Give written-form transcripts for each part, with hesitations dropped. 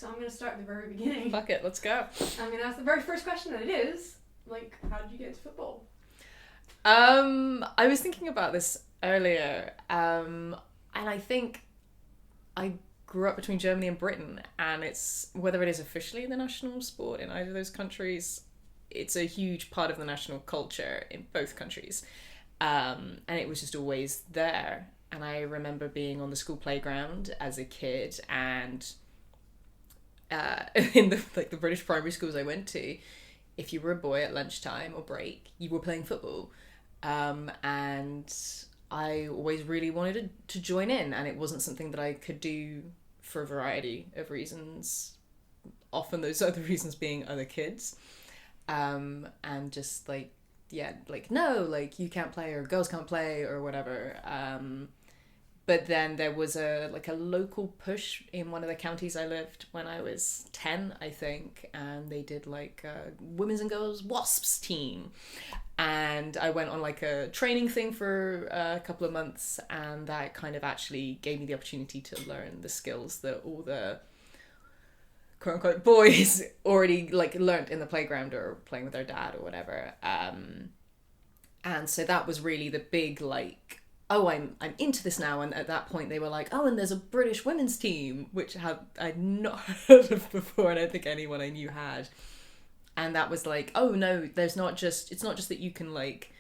So I'm going to start at the very beginning. Fuck it, let's go. I'm going to ask the very first question, and it is, like, how did you get into football? I was thinking about this earlier, and I think I grew up between Germany and Britain, and it's, whether it is officially the national sport in either of those countries, it's a huge part of the national culture in both countries. And it was just always there. And I remember being on the school playground as a kid, and in the British primary schools I went to, if you were a boy at lunchtime or break, you were playing football. And I always really wanted to join in, and it wasn't something that I could do for a variety of reasons. Often those other reasons being other kids. And just like, yeah, like, no, like, you can't play, or girls can't play, or whatever. But then there was a local push in one of the counties I lived when I was 10, I think, and they did like a women's and girls wasps team. And I went on like a training thing for a couple of months, and that kind of actually gave me the opportunity to learn the skills that all the quote unquote boys already like learnt in the playground or playing with their dad or whatever. And so that was really the big like, oh, I'm into this now. And at that point they were like, oh, and there's a British women's team, which I'd not heard of before, and I don't think anyone I knew had. And that was like, oh no, it's not just that you can like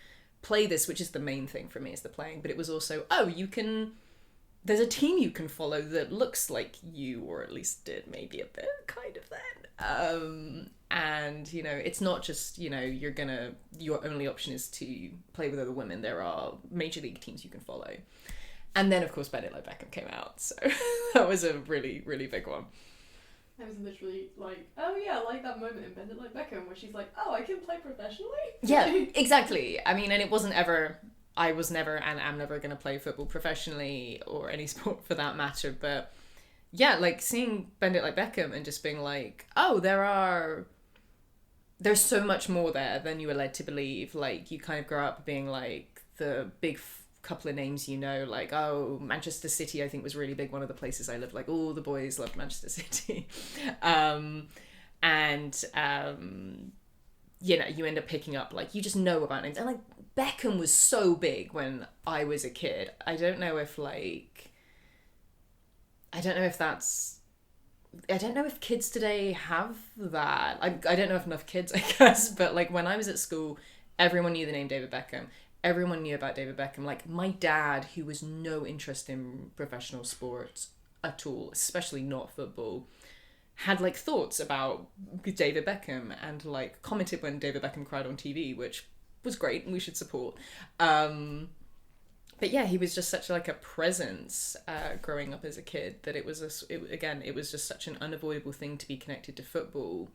play this, which is the main thing for me, is the playing, but it was also, oh, there's a team you can follow that looks like you, or at least did maybe a bit kind of then. And, you know, it's not just, you know, your only option is to play with other women. There are major league teams you can follow. And then, of course, Bend Like Beckham came out. So that was a really, really big one. I was literally like, oh yeah, like that moment in Bend It Like Beckham where she's like, oh, I can play professionally? Yeah, exactly. I mean, and it wasn't ever, I was never and am never going to play football professionally, or any sport for that matter. But yeah, like seeing Bend It Like Beckham and just being like, oh, there's so much more there than you were led to believe. Like, you kind of grow up being like the big couple of names, you know, like, oh, Manchester City I think was really big, one of the places I lived, like all the boys loved Manchester City. You know, you end up picking up, like, you just know about names, and like Beckham was so big when I was a kid. I don't know if kids today have that. I don't know if enough kids, I guess, but like when I was at school, everyone knew the name David Beckham. Everyone knew about David Beckham. Like my dad, who was no interest in professional sports at all, especially not football, had like thoughts about David Beckham and like commented when David Beckham cried on TV, which was great and we should support. But yeah, he was just such like a presence growing up as a kid that it was just such an unavoidable thing to be connected to football.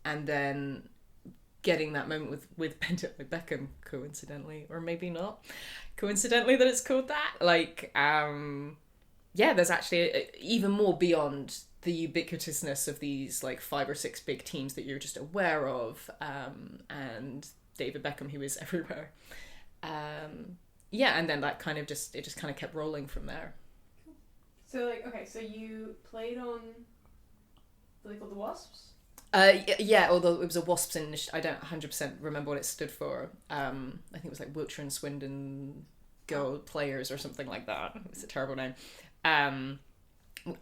And then getting that moment with Bend It Like Beckham, coincidentally, or maybe not coincidentally that it's called that, like there's actually even more beyond the ubiquitousness of these like 5 or 6 big teams that you're just aware of, and David Beckham, who is everywhere. And then that kind of just kind of kept rolling from there. So like, okay, so you played on, are they called the Wasps? Yeah, although it was a Wasps I don't 100% remember what it stood for. I think it was like Wiltshire and Swindon Girl Players or something like that. It's a terrible name. I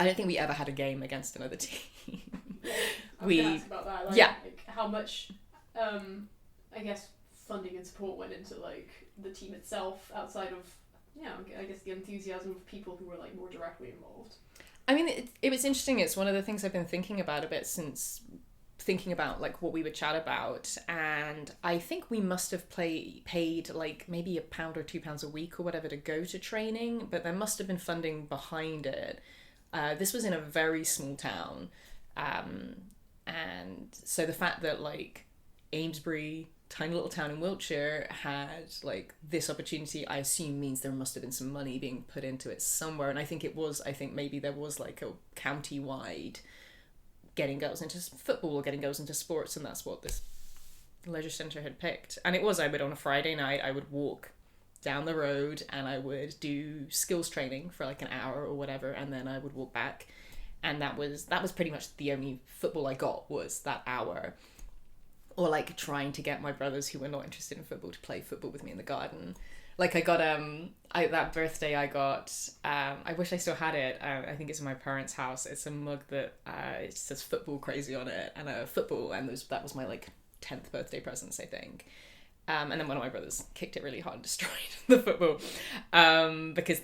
don't think we ever had a game against another team. I was gonna ask about that. Like, like how much, I guess, funding and support went into like the team itself outside of, I guess the enthusiasm of people who were like more directly involved. I mean, it was interesting. It's one of the things I've been thinking about a bit since thinking about like what we would chat about, and I think we must have paid like maybe £1 or £2 a week or whatever to go to training, but there must have been funding behind it. This was in a very small town, and so the fact that like Amesbury, tiny little town in Wiltshire, had like this opportunity, I assume means there must have been some money being put into it somewhere. And I think maybe there was like a county-wide getting girls into football or getting girls into sports, and that's what this leisure centre had picked. And I would on a Friday night, I would walk down the road and I would do skills training for like an hour or whatever, and then I would walk back And that was pretty much the only football I got, was that hour. Or like trying to get my brothers who were not interested in football to play football with me in the garden. Like I got that birthday I got, I wish I still had it. I think it's in my parents' house. It's a mug that it says football crazy on it, and a football, and that was my like 10th birthday presents, I think. And then one of my brothers kicked it really hard and destroyed the football, because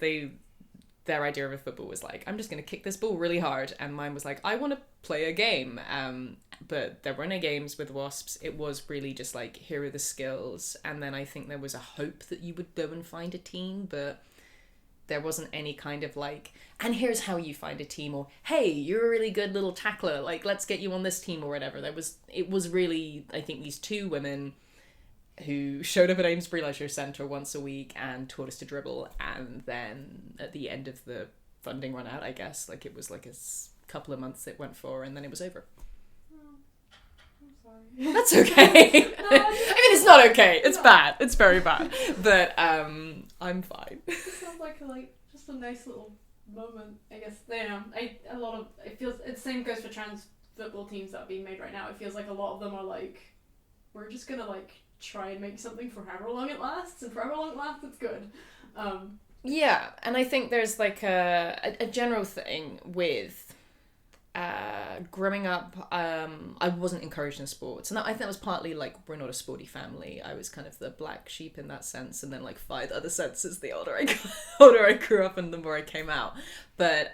their idea of a football was like, I'm just going to kick this ball really hard. And mine was like, I want to play a game. But there were no games with Wasps. It was really just like, here are the skills. And then I think there was a hope that you would go and find a team, but there wasn't any kind of like, and here's how you find a team, or, hey, you're a really good little tackler, like, let's get you on this team or whatever. It was really, I think, these two women who showed up at Amesbury Leisure Centre once a week and taught us to dribble, and then at the end of the funding run out, I guess, like it was like a couple of months it went for, and then it was over. That's okay. I mean, it's not okay. It's bad. It's very bad. But I'm fine. It sounds like just a nice little moment. I guess it feels the same goes for trans football teams that are being made right now. It feels like a lot of them are like, we're just gonna like try and make something for however long it lasts, and for however long it lasts, it's good. Yeah, and I think there's like a general thing with. Growing up, I wasn't encouraged in sports, and I think that was partly like, we're not a sporty family. I was kind of the black sheep in that sense, and then like 5 other senses the older I grew up and the more I came out. But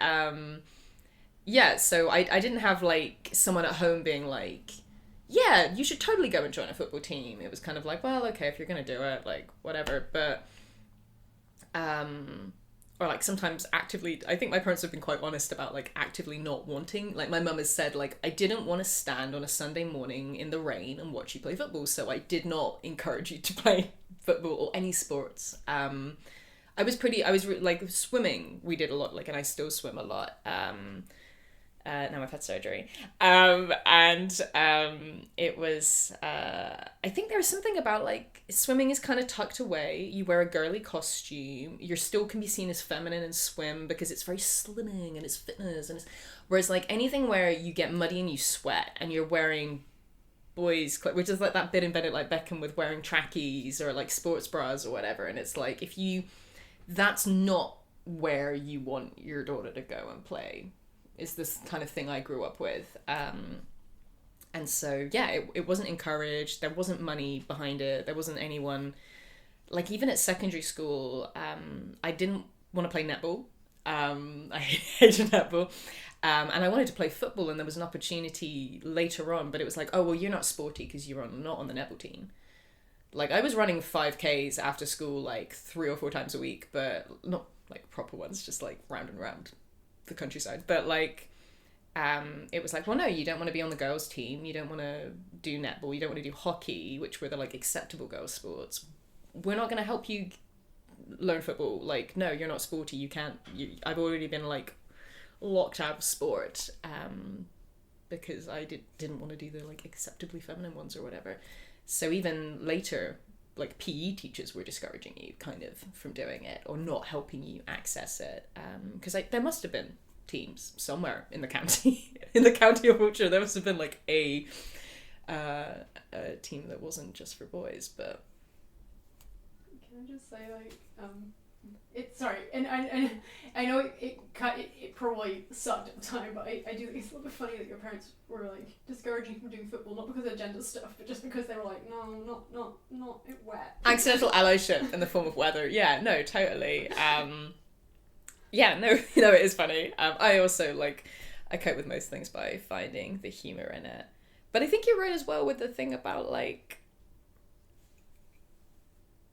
yeah, so I didn't have like someone at home being like, yeah, you should totally go and join a football team. It was kind of like, well, okay, if you're gonna do it, like whatever. But or like sometimes actively, I think my parents have been quite honest about like actively not wanting, like my mum has said, like, I didn't want to stand on a Sunday morning in the rain and watch you play football, so I did not encourage you to play football or any sports. Like swimming, we did a lot, like, and I still swim a lot. Now I've had surgery. It was, I think there was something about like swimming is kind of tucked away. You wear a girly costume. You still can be seen as feminine and swim because it's very slimming and it's fitness. Whereas like anything where you get muddy and you sweat and you're wearing boys, which is like that bit invented like Beckham with wearing trackies or like sports bras or whatever. And it's like, that's not where you want your daughter to go and play. Is this kind of thing I grew up with. And so, yeah, it wasn't encouraged. There wasn't money behind it. There wasn't anyone, like even at secondary school, I didn't want to play netball. I hated netball. And I wanted to play football, and there was an opportunity later on, but it was like, oh, well, you're not sporty because you're not on the netball team. Like I was running 5Ks after school like 3 or 4 times a week, but not like proper ones, just like round and round the countryside. But like it was like, well, no, you don't want to be on the girls team, you don't want to do netball, you don't want to do hockey, which were the like acceptable girls sports. We're not going to help you learn football. Like, no, you're not sporty, you can't. I've already been like locked out of sport because I didn't want to do the like acceptably feminine ones or whatever. So even later, like PE teachers were discouraging you kind of from doing it or not helping you access it, because there must have been teams somewhere in the county of Wiltshire. There must have been like a team that wasn't just for boys. But can I just say and I know it probably sucked at the time, but I do think it's a little bit funny that your parents were like discouraging you from doing football, not because of gender stuff, but just because they were like, no, not wet. Accidental allyship in the form of weather. Yeah, no, totally. Yeah, no, it is funny. I also I cope with most things by finding the humor in it. But I think you're right as well with the thing about like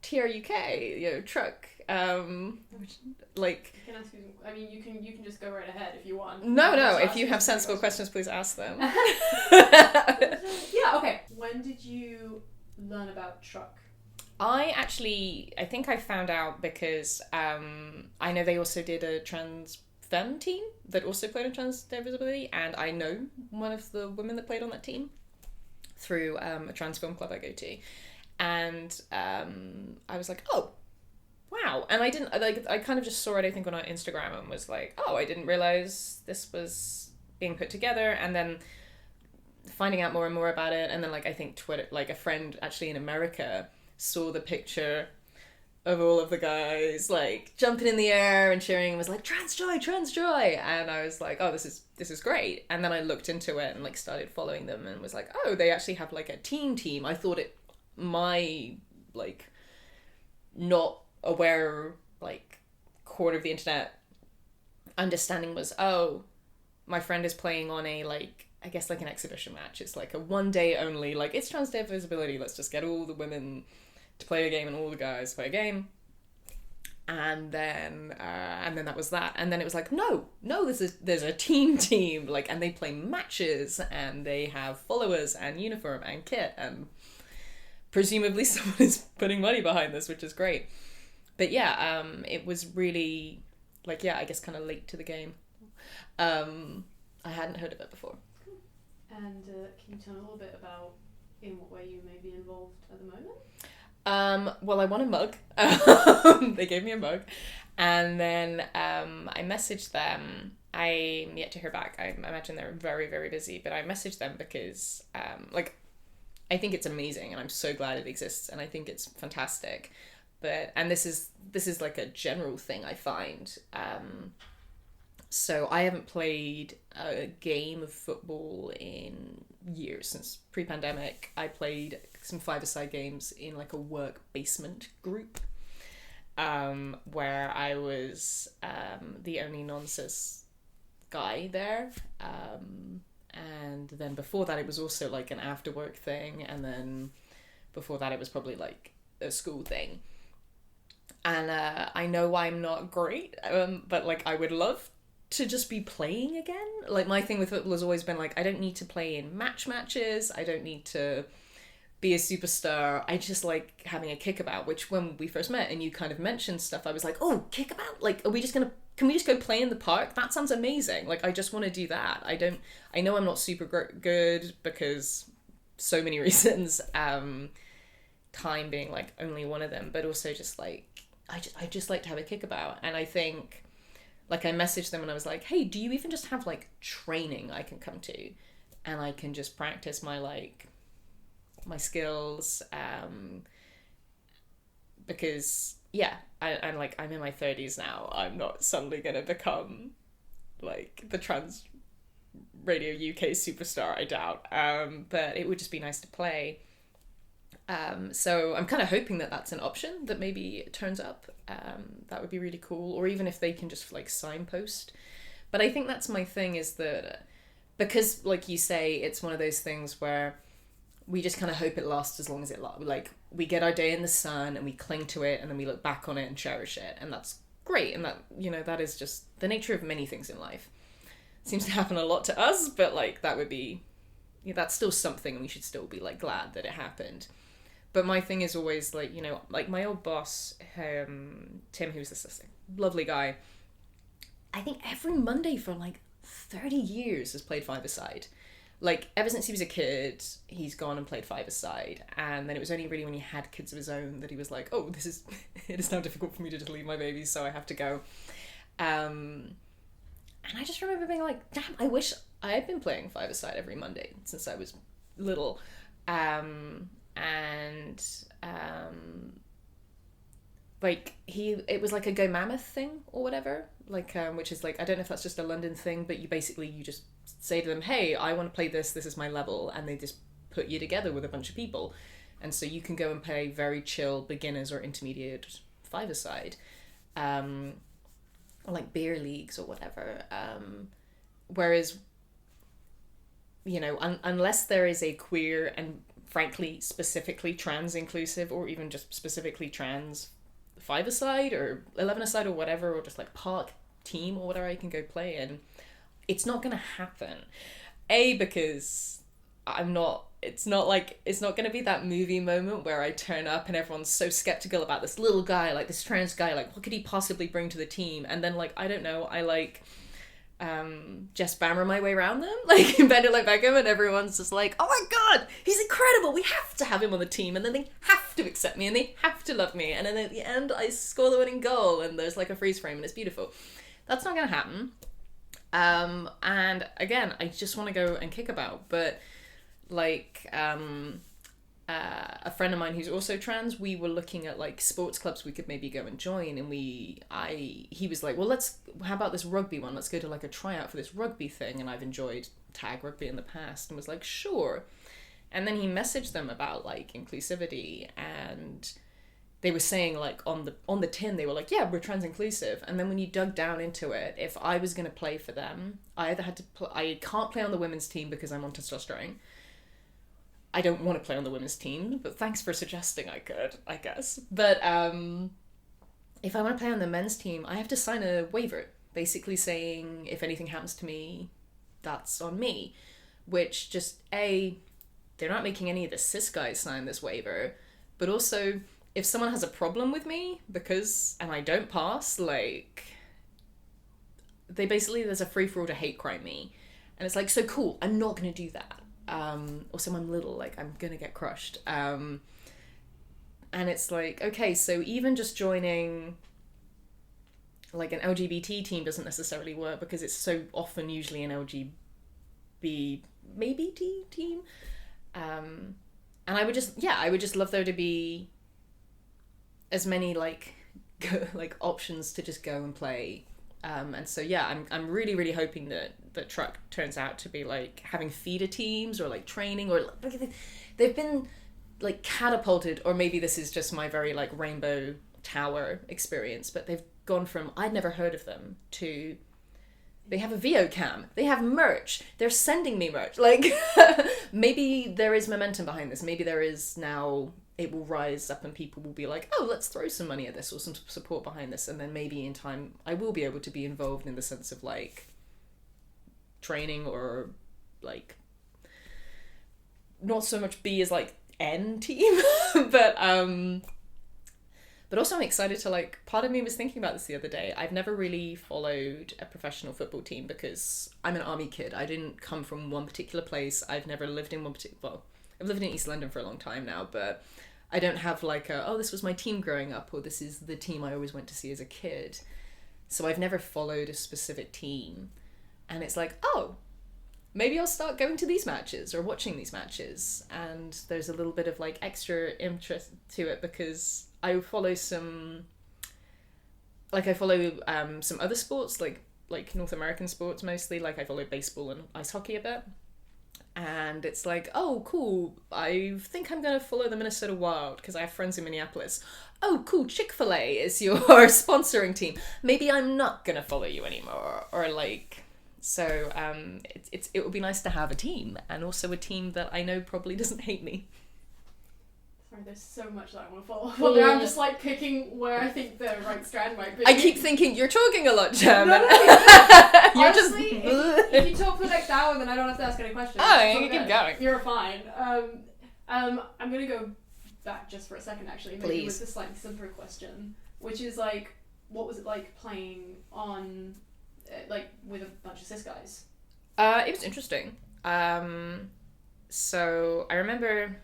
TRUK, truck. Like. You can ask you. I mean, you can just go right ahead if you want. No. If you have sensible questions, please ask them. Yeah. Okay. When did you learn about truck? I think I found out because I know they also did a trans femme team that also played on transgender visibility, and I know one of the women that played on that team through a trans film club I go to. And I was like, oh, wow. And I kind of just saw it, I think, on our Instagram and was like, oh, I didn't realize this was being put together, and then finding out more and more about it. And then like I think Twitter, like a friend actually in America saw the picture of all of the guys like jumping in the air and cheering and was like, trans joy, and I was like, oh, this is great. And then I looked into it and like started following them and was like, oh, they actually have like a team. I thought my like not aware like corner of the internet understanding was, oh, my friend is playing on a like, I guess like an exhibition match. It's like a one day only, like it's trans day visibility, let's just get all the women to play a game and all the guys play a game. And then that was that. And then it was like, no, there's a team, like, and they play matches and they have followers and uniform and kit, and presumably someone is putting money behind this, which is great. But yeah, it was really like, yeah, I guess kind of late to the game. I hadn't heard of it before. And can you tell me a little bit about in what way you may be involved at the moment? Well, I won a mug. They gave me a mug. And then I messaged them. I'm yet to hear back. I imagine they're very, very busy. But I messaged them because, like, I think it's amazing. And I'm so glad it exists. And I think it's fantastic. And this is like a general thing I find. So I haven't played a game of football in years, since pre-pandemic. I played some five-a-side games in like a work basement group, where I was the only non-cis guy there. And then before that it was also like an after work thing, and then before that it was probably like a school thing. And I know I'm not great, but like I would love to just be playing again. Like my thing with football has always been like, I don't need to play in matches, I don't need to be a superstar, I just like having a kickabout, which when we first met and you kind of mentioned stuff, I was like, oh, kickabout, like can we just go play in the park? That sounds amazing. Like I just want to do that. I know I'm not super good because so many reasons, time being like only one of them, but also just like I just like to have a kickabout. And I think like I messaged them and I was like, hey, do you even just have like training I can come to and I can just practice my like my skills, because yeah, I'm like, I'm in my 30s now, I'm not suddenly gonna become like the trans radio UK superstar, I doubt, but it would just be nice to play. So I'm kind of hoping that that's an option that maybe it turns up. That would be really cool. Or even if they can just like signpost. But I think that's my thing, is that because like you say, it's one of those things where we just kind of hope it lasts as long as it lasts. Like we get our day in the sun and we cling to it and then we look back on it and cherish it. And that's great. And that, you know, that is just the nature of many things in life. It seems to happen a lot to us, but like that would be, yeah, that's still something and we should still be like glad that it happened. But my thing is always like, you know, like my old boss, Tim, who's this lovely guy, I think every Monday for like 30 years has played five-a-side. Like ever since he was a kid, he's gone and played five-a-side. And then it was only really when he had kids of his own that he was like, oh, it is now difficult for me to just leave my babies, so I have to go. And I just remember being like, damn, I wish I had been playing five-a-side every Monday since I was little. Like it was like a Go Mammoth thing or whatever, like which is like, I don't know if that's just a London thing, but you just say to them, hey, I want to play this is my level, and they just put you together with a bunch of people, and so you can go and play very chill beginners or intermediate five-a-side, or like beer leagues or whatever, whereas, you know, unless there is a queer and frankly specifically trans inclusive, or even just specifically trans five-a-side or 11-a-side or whatever, or just like park team or whatever I can go play in, it's not gonna happen. Because it's not gonna be that movie moment where I turn up and everyone's so skeptical about this little guy, like this trans guy, like what could he possibly bring to the team, and then like, I don't know, I like just bammer my way around them, like in Bend It Like Beckham, and everyone's just like, oh my god, he's incredible, we have to have him on the team, and then they have to accept me and they have to love me, and then at the end I score the winning goal and there's like a freeze frame and it's beautiful. That's not gonna happen. And again, I just want to go and kick about, but like a friend of mine who's also trans, we were looking at like sports clubs we could maybe go and join, and he was like, well, how about this rugby one? Let's go to like a tryout for this rugby thing. And I've enjoyed tag rugby in the past, and was like, sure. And then he messaged them about like inclusivity, and they were saying like on the tin, they were like, yeah, we're trans inclusive. And then when you dug down into it, if I was going to play for them, I either had to I can't play on the women's team because I'm on testosterone. I don't want to play on the women's team, but thanks for suggesting I could, I guess. But if I want to play on the men's team, I have to sign a waiver, basically saying if anything happens to me, that's on me. Which just, they're not making any of the cis guys sign this waiver, but also if someone has a problem with me and I don't pass, like, there's a free-for-all to hate crime me. And it's like, so cool, I'm not going to do that. Or someone little, like, I'm gonna get crushed. And it's like, okay, so even just joining like an LGBT team doesn't necessarily work, because it's so often usually an LGBT maybe team. And I would just love there to be as many like options to just go and play. And so I'm really, really hoping that the truck turns out to be like having feeder teams or like training, or they've been like catapulted, or maybe this is just my very like Rainbow Tower experience, but they've gone from I'd never heard of them to they have a VO cam, they have merch, they're sending me merch. Like maybe there is momentum behind this. Maybe there is now. It will rise up and people will be like, oh, let's throw some money at this or some support behind this. And then maybe in time I will be able to be involved in the sense of like training, or like not so much be as like N team, but also I'm excited to like, part of me was thinking about this the other day. I've never really followed a professional football team because I'm an army kid. I didn't come from one particular place. I've never lived in I've lived in East London for a long time now, but I don't have like this was my team growing up, or this is the team I always went to see as a kid. So I've never followed a specific team. And it's like, oh, maybe I'll start going to these matches or watching these matches. And there's a little bit of like extra interest to it because I follow some other sports, like North American sports mostly. Like I follow baseball and ice hockey a bit. And it's like, oh, cool, I think I'm going to follow the Minnesota Wild because I have friends in Minneapolis. Oh, cool, Chick-fil-A is your sponsoring team. Maybe I'm not going to follow you anymore. Or like, so it would be nice to have a team, and also a team that I know probably doesn't hate me. Sorry, there's so much that I want to follow up on there. I'm just like picking where I think the right strand might be. I keep thinking, you're talking a lot, Jem. No. You're honestly, if you talk for the next hour, then I don't have to ask any questions. Oh, you keep going. You're fine. I'm going to go back just for a second, actually. Maybe Please. with a slightly simpler question, which is like, what was it like playing on, like, with a bunch of cis guys? It was interesting. So I remember...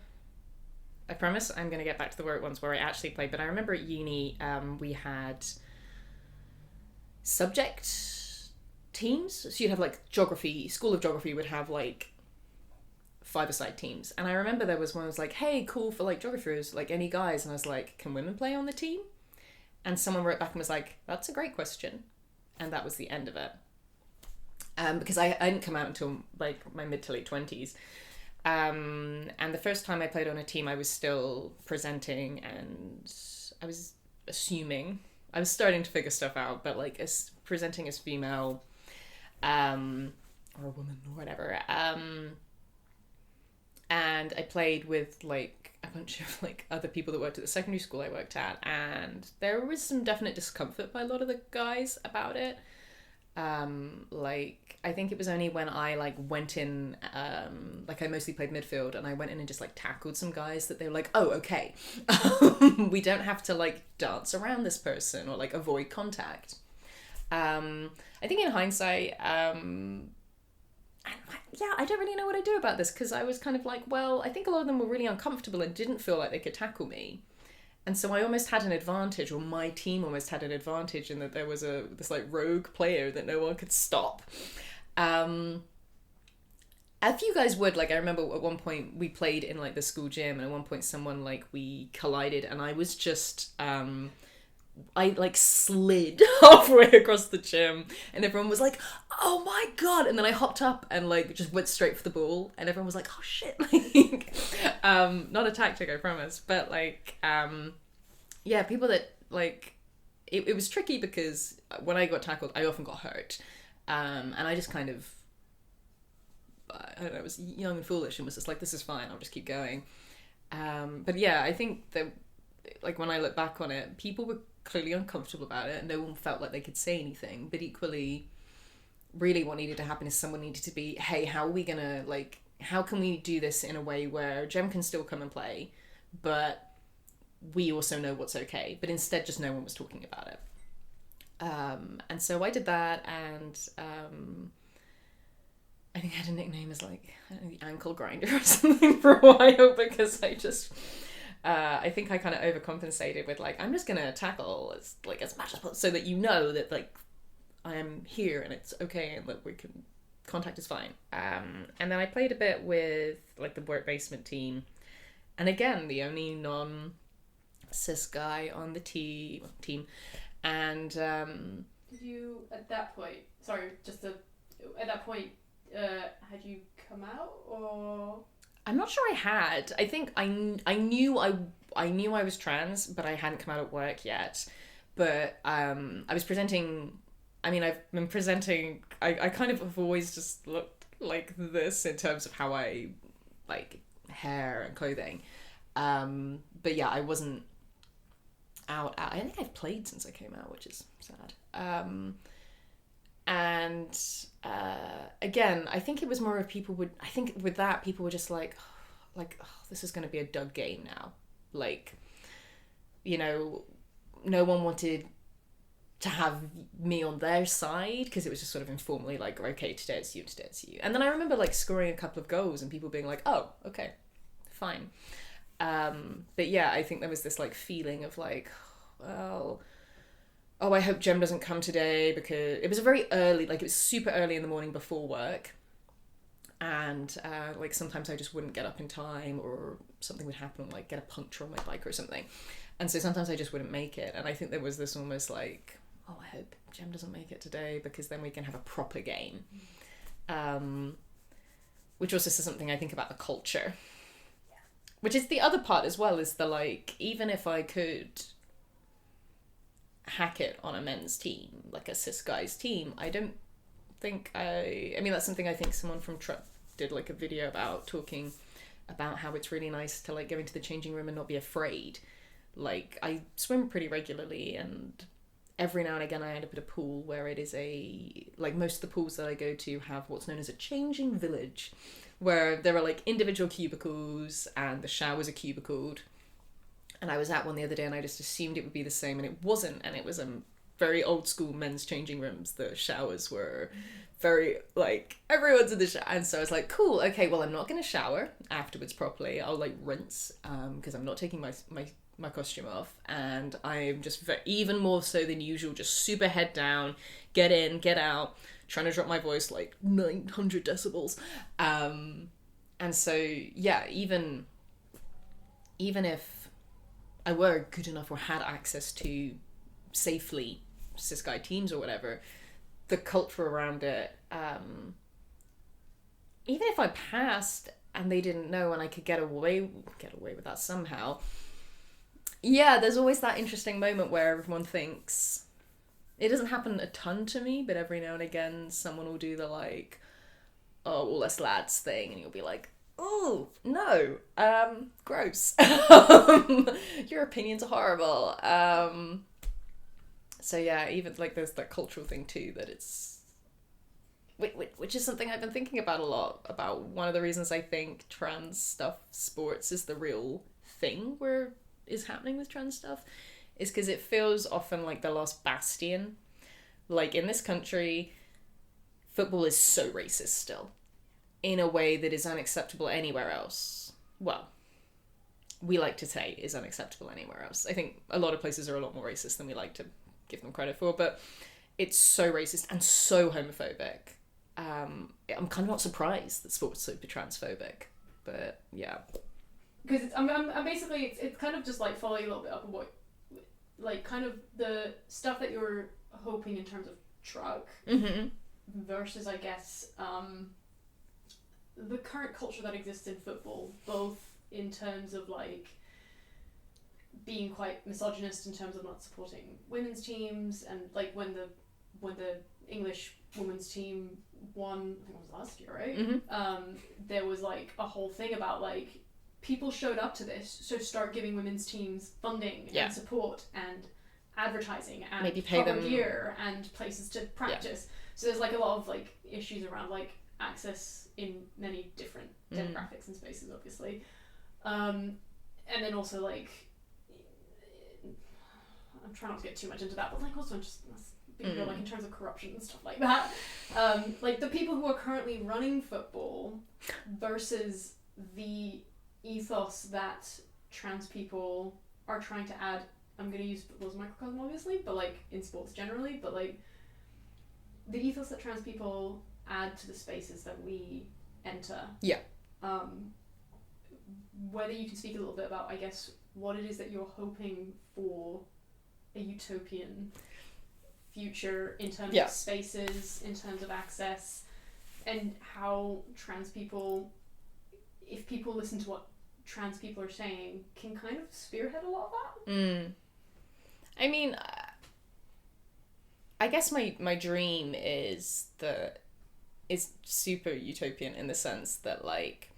I promise I'm going to get back to the work ones where I actually played, but I remember at uni we had subject teams. So you'd have like geography, School of Geography would have like 5-a-side teams. And I remember there was one that was like, hey, cool for like geographers, like any guys? And I was like, can women play on the team? And someone wrote back and was like, that's a great question. And that was the end of it. Because I didn't come out until like my mid to late 20s. And the first time I played on a team, I was still presenting, and I was assuming, I was starting to figure stuff out, but like as presenting as female, or a woman or whatever. And I played with like a bunch of like other people that worked at the secondary school I worked at, and there was some definite discomfort by a lot of the guys about it. Like I think it was only when I like went in, like I mostly played midfield, and I went in and just like tackled some guys that they were like, oh, okay, we don't have to like dance around this person or like avoid contact. I think in hindsight, I don't really know what I do about this, because I was kind of like, well, I think a lot of them were really uncomfortable and didn't feel like they could tackle me. And so I almost had an advantage, or my team almost had an advantage, in that there was this like rogue player that no one could stop. If you guys would, like, I remember at one point we played in, like, the school gym, and at one point someone, like, we collided, and I was just, I, like, slid halfway across the gym, and everyone was like, oh my god, and then I hopped up and, like, just went straight for the ball, and everyone was like, oh shit, like, not a tactic, I promise, but, like, yeah, people that, like, it was tricky because when I got tackled, I often got hurt, and I just kind of, I don't know, I was young and foolish and was just like, this is fine, I'll just keep going. But yeah, I think that, like, when I look back on it, people were clearly uncomfortable about it and no one felt like they could say anything, but equally, really what needed to happen is someone needed to be, hey, how are we gonna, like, how can we do this in a way where Jem can still come and play, but we also know what's okay, but instead just no one was talking about it. And so I did that, and I think I had a nickname as, like, I don't know, the ankle grinder or something for a while, because I just, I think I kind of overcompensated with, like, I'm just going to tackle as much as possible so that you know that, like, I am here and it's okay and that we can, contact is fine. And then I played a bit with, like, the work basement team. And again, the only non-cis guy on the team. And, did you, at that point, had you come out, or? I'm not sure I had. I think I knew I was trans, but I hadn't come out at work yet. But I was presenting. I mean, I've been presenting. I kind of have always just looked like this in terms of how I like hair and clothing. But yeah, I wasn't out. I think I've played since I came out, which is sad. And again, I think it was more of people would, I think with that, people were just like, oh, this is going to be a Doug game now. Like, you know, no one wanted to have me on their side because it was just sort of informally like, okay, today it's you. And then I remember like scoring a couple of goals and people being like, oh, okay, fine. But yeah, I think there was this like feeling of like, well, oh, I hope Jem doesn't come today, because it was a very early, like it was super early in the morning before work. And like sometimes I just wouldn't get up in time, or something would happen, like get a puncture on my bike or something. And so sometimes I just wouldn't make it. And I think there was this almost like, oh, I hope Jem doesn't make it today because then we can have a proper game. Which also says something, I think, about the culture. Yeah. Which is the other part as well, is the like, even if I could hack it on a men's team, like a cis guy's team, I don't think I mean, that's something I think someone from Truck did like a video about, talking about how it's really nice to like go into the changing room and not be afraid. Like, I swim pretty regularly, and every now and again I end up at a pool where it is like most of the pools that I go to have what's known as a changing village, where there are like individual cubicles and the showers are cubicled. And I was at one the other day and I just assumed it would be the same, and it wasn't. And it was very old school men's changing rooms. The showers were very like, everyone's in the shower. And so I was like, cool, okay, well, I'm not going to shower afterwards properly. I'll like rinse because I'm not taking my costume off. And I'm just even more so than usual, just super head down, get in, get out, trying to drop my voice like 900 decibels. And so, yeah, even if I were good enough or had access to safely cis guy teams or whatever, the culture around it, even if I passed and they didn't know and I could get away with that somehow, yeah, there's always that interesting moment where everyone thinks, it doesn't happen a ton to me, but every now and again someone will do the like, oh, well, us lads thing, and you'll be like, oh, no, gross. Your opinions are horrible. So yeah, even like there's that cultural thing too, that it's, which is something I've been thinking about a lot, about one of the reasons I think trans stuff, sports, is the real thing where is happening with trans stuff, is because it feels often like the last bastion. Like in this country, football is so racist still, in a way that is unacceptable anywhere else. Well, we like to say is unacceptable anywhere else. I think a lot of places are a lot more racist than we like to give them credit for, but it's so racist and so homophobic. I'm kind of not surprised that sport's super transphobic, but yeah. Because I'm basically it's kind of just like following a little bit up on what, like, kind of the stuff that you're hoping in terms of truck versus, I guess, the current culture that exists in football, both in terms of like being quite misogynist in terms of not supporting women's teams, and like when the English women's team won, I think it was last year, right? There was like a whole thing about like people showed up to this, so start giving women's teams funding and support and advertising and maybe pay them gear and places to practice. So there's like a lot of like issues around like access in many different demographics and spaces, obviously. And then also like, I'm trying not to get too much into that, but like also just being real, like in terms of corruption and stuff like that. Like the people who are currently running football versus the ethos that trans people are trying to add. I'm going to use football as a microcosm, obviously, but like in sports generally, but like the ethos that trans people add to the spaces that we enter. Yeah. Whether you can speak a little bit about, I guess, what it is that you're hoping for a utopian future in terms of spaces, in terms of access, and how trans people, if people listen to what trans people are saying, can kind of spearhead a lot of that. I mean, I guess my dream is super utopian in the sense that like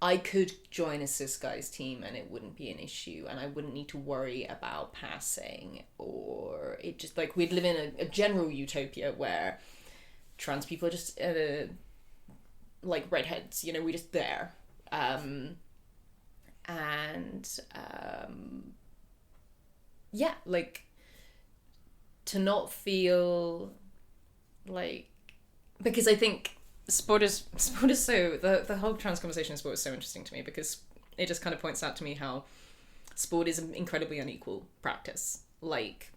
I could join a cis guys team and it wouldn't be an issue, and I wouldn't need to worry about passing, or it just like we'd live in a general utopia where trans people are just like redheads, you know, we're just there. Yeah, like to not feel like, because I think sport is so, the whole trans conversation in sport is so interesting to me, because it just kind of points out to me how sport is an incredibly unequal practice. Like,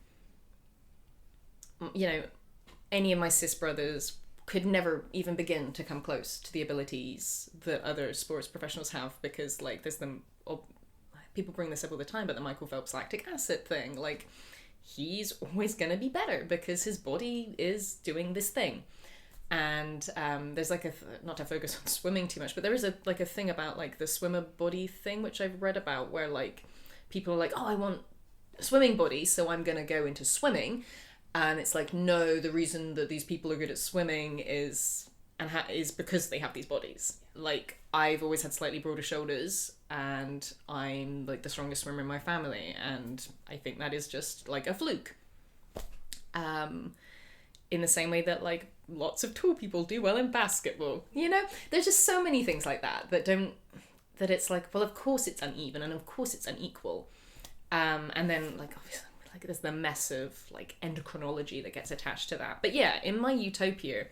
you know, any of my cis brothers could never even begin to come close to the abilities that other sports professionals have, because like there's them, people bring this up all the time, but the Michael Phelps lactic acid thing, like he's always going to be better because his body is doing this thing. And there's like not to focus on swimming too much, but there is a thing about like the swimmer body thing, which I've read about, where like people are like, oh, I want a swimming body, so I'm going to go into swimming. And it's like, no, the reason that these people are good at swimming is because they have these bodies. Like, I've always had slightly broader shoulders, and I'm like the strongest swimmer in my family, and I think that is just like a fluke. In the same way that like lots of tall people do well in basketball, you know? There's just so many things like that that it's like, well, of course it's uneven and of course it's unequal. And then like obviously like there's the mess of like endocrinology that gets attached to that. But yeah, in my utopia,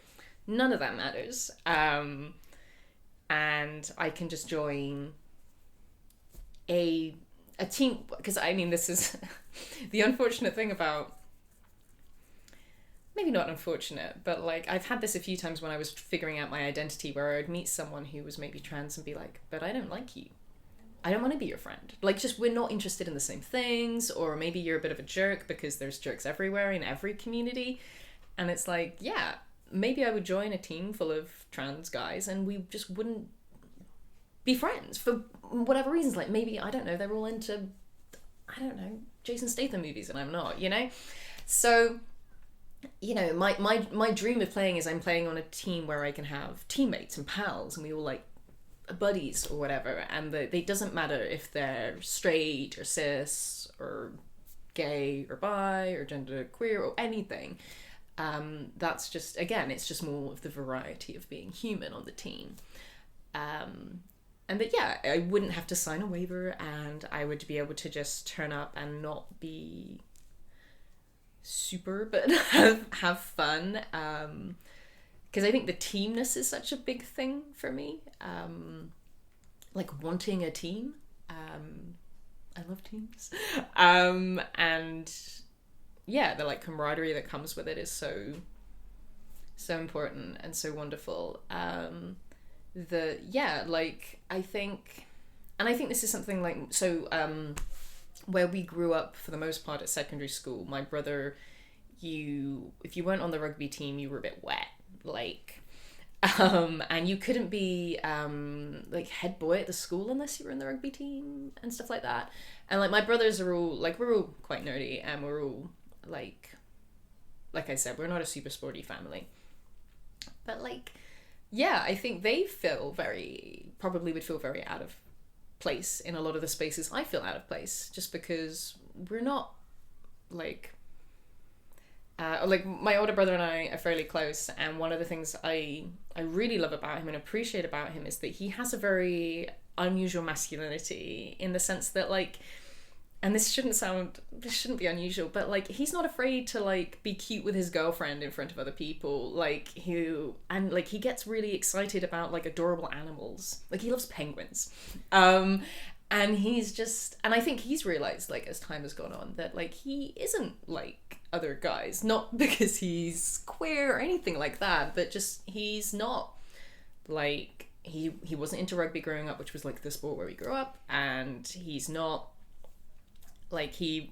none of that matters. And I can just join a team, because I mean, this is the unfortunate thing about, maybe not unfortunate, but like I've had this a few times when I was figuring out my identity, where I'd meet someone who was maybe trans and be like, but I don't like you. I don't want to be your friend. Like, just we're not interested in the same things, or maybe you're a bit of a jerk, because there's jerks everywhere in every community. And it's like, yeah, maybe I would join a team full of trans guys and we just wouldn't be friends for whatever reasons. Like maybe, I don't know, they're all into, I don't know, Jason Statham movies and I'm not, you know? So, you know, my dream of playing is I'm playing on a team where I can have teammates and pals and we all like buddies or whatever, and it doesn't matter if they're straight or cis or gay or bi or gender queer or anything. That's just, again, it's just more of the variety of being human on the team. And that, yeah, I wouldn't have to sign a waiver, and I would be able to just turn up and not be super, but have fun. Because I think the teamness is such a big thing for me. Like wanting a team. I love teams. And yeah, the like camaraderie that comes with it is so so important and so wonderful. I think, and I think this is something like, where we grew up for the most part at secondary school, my brother, if you weren't on the rugby team, you were a bit wet, like, and you couldn't be head boy at the school unless you were in the rugby team and stuff like that. And like my brothers are all like, we're all quite nerdy, and we're all like I said, we're not a super sporty family, but like, yeah, I think they probably would feel very out of place in a lot of the spaces I feel out of place, just because we're not like my older brother and I are fairly close, and one of the things I really love about him and appreciate about him is that he has a very unusual masculinity, in the sense that like, and this shouldn't be unusual, but like, he's not afraid to like be cute with his girlfriend in front of other people, he gets really excited about like adorable animals, like he loves penguins, and I think he's realized, like, as time has gone on, that like he isn't like other guys, not because he's queer or anything like that, but just he's not like, he wasn't into rugby growing up, which was like the sport where we grew up, and he's not like, he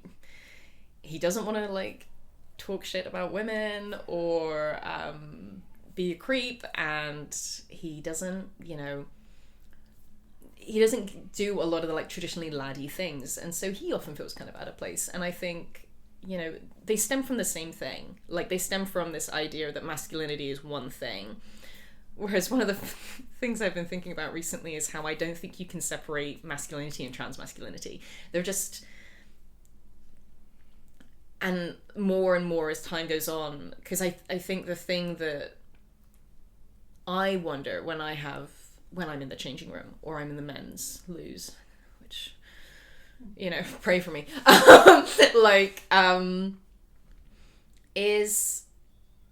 doesn't want to like talk shit about women or be a creep, and he doesn't do a lot of the like traditionally laddie things, and so he often feels kind of out of place. And I think, they stem from the same thing, like they stem from this idea that masculinity is one thing, whereas one of the things I've been thinking about recently is how I don't think you can separate masculinity and transmasculinity. They're just, and more as time goes on, because I think the thing that I wonder when I'm in the changing room or I'm in the men's loos, which, pray for me, is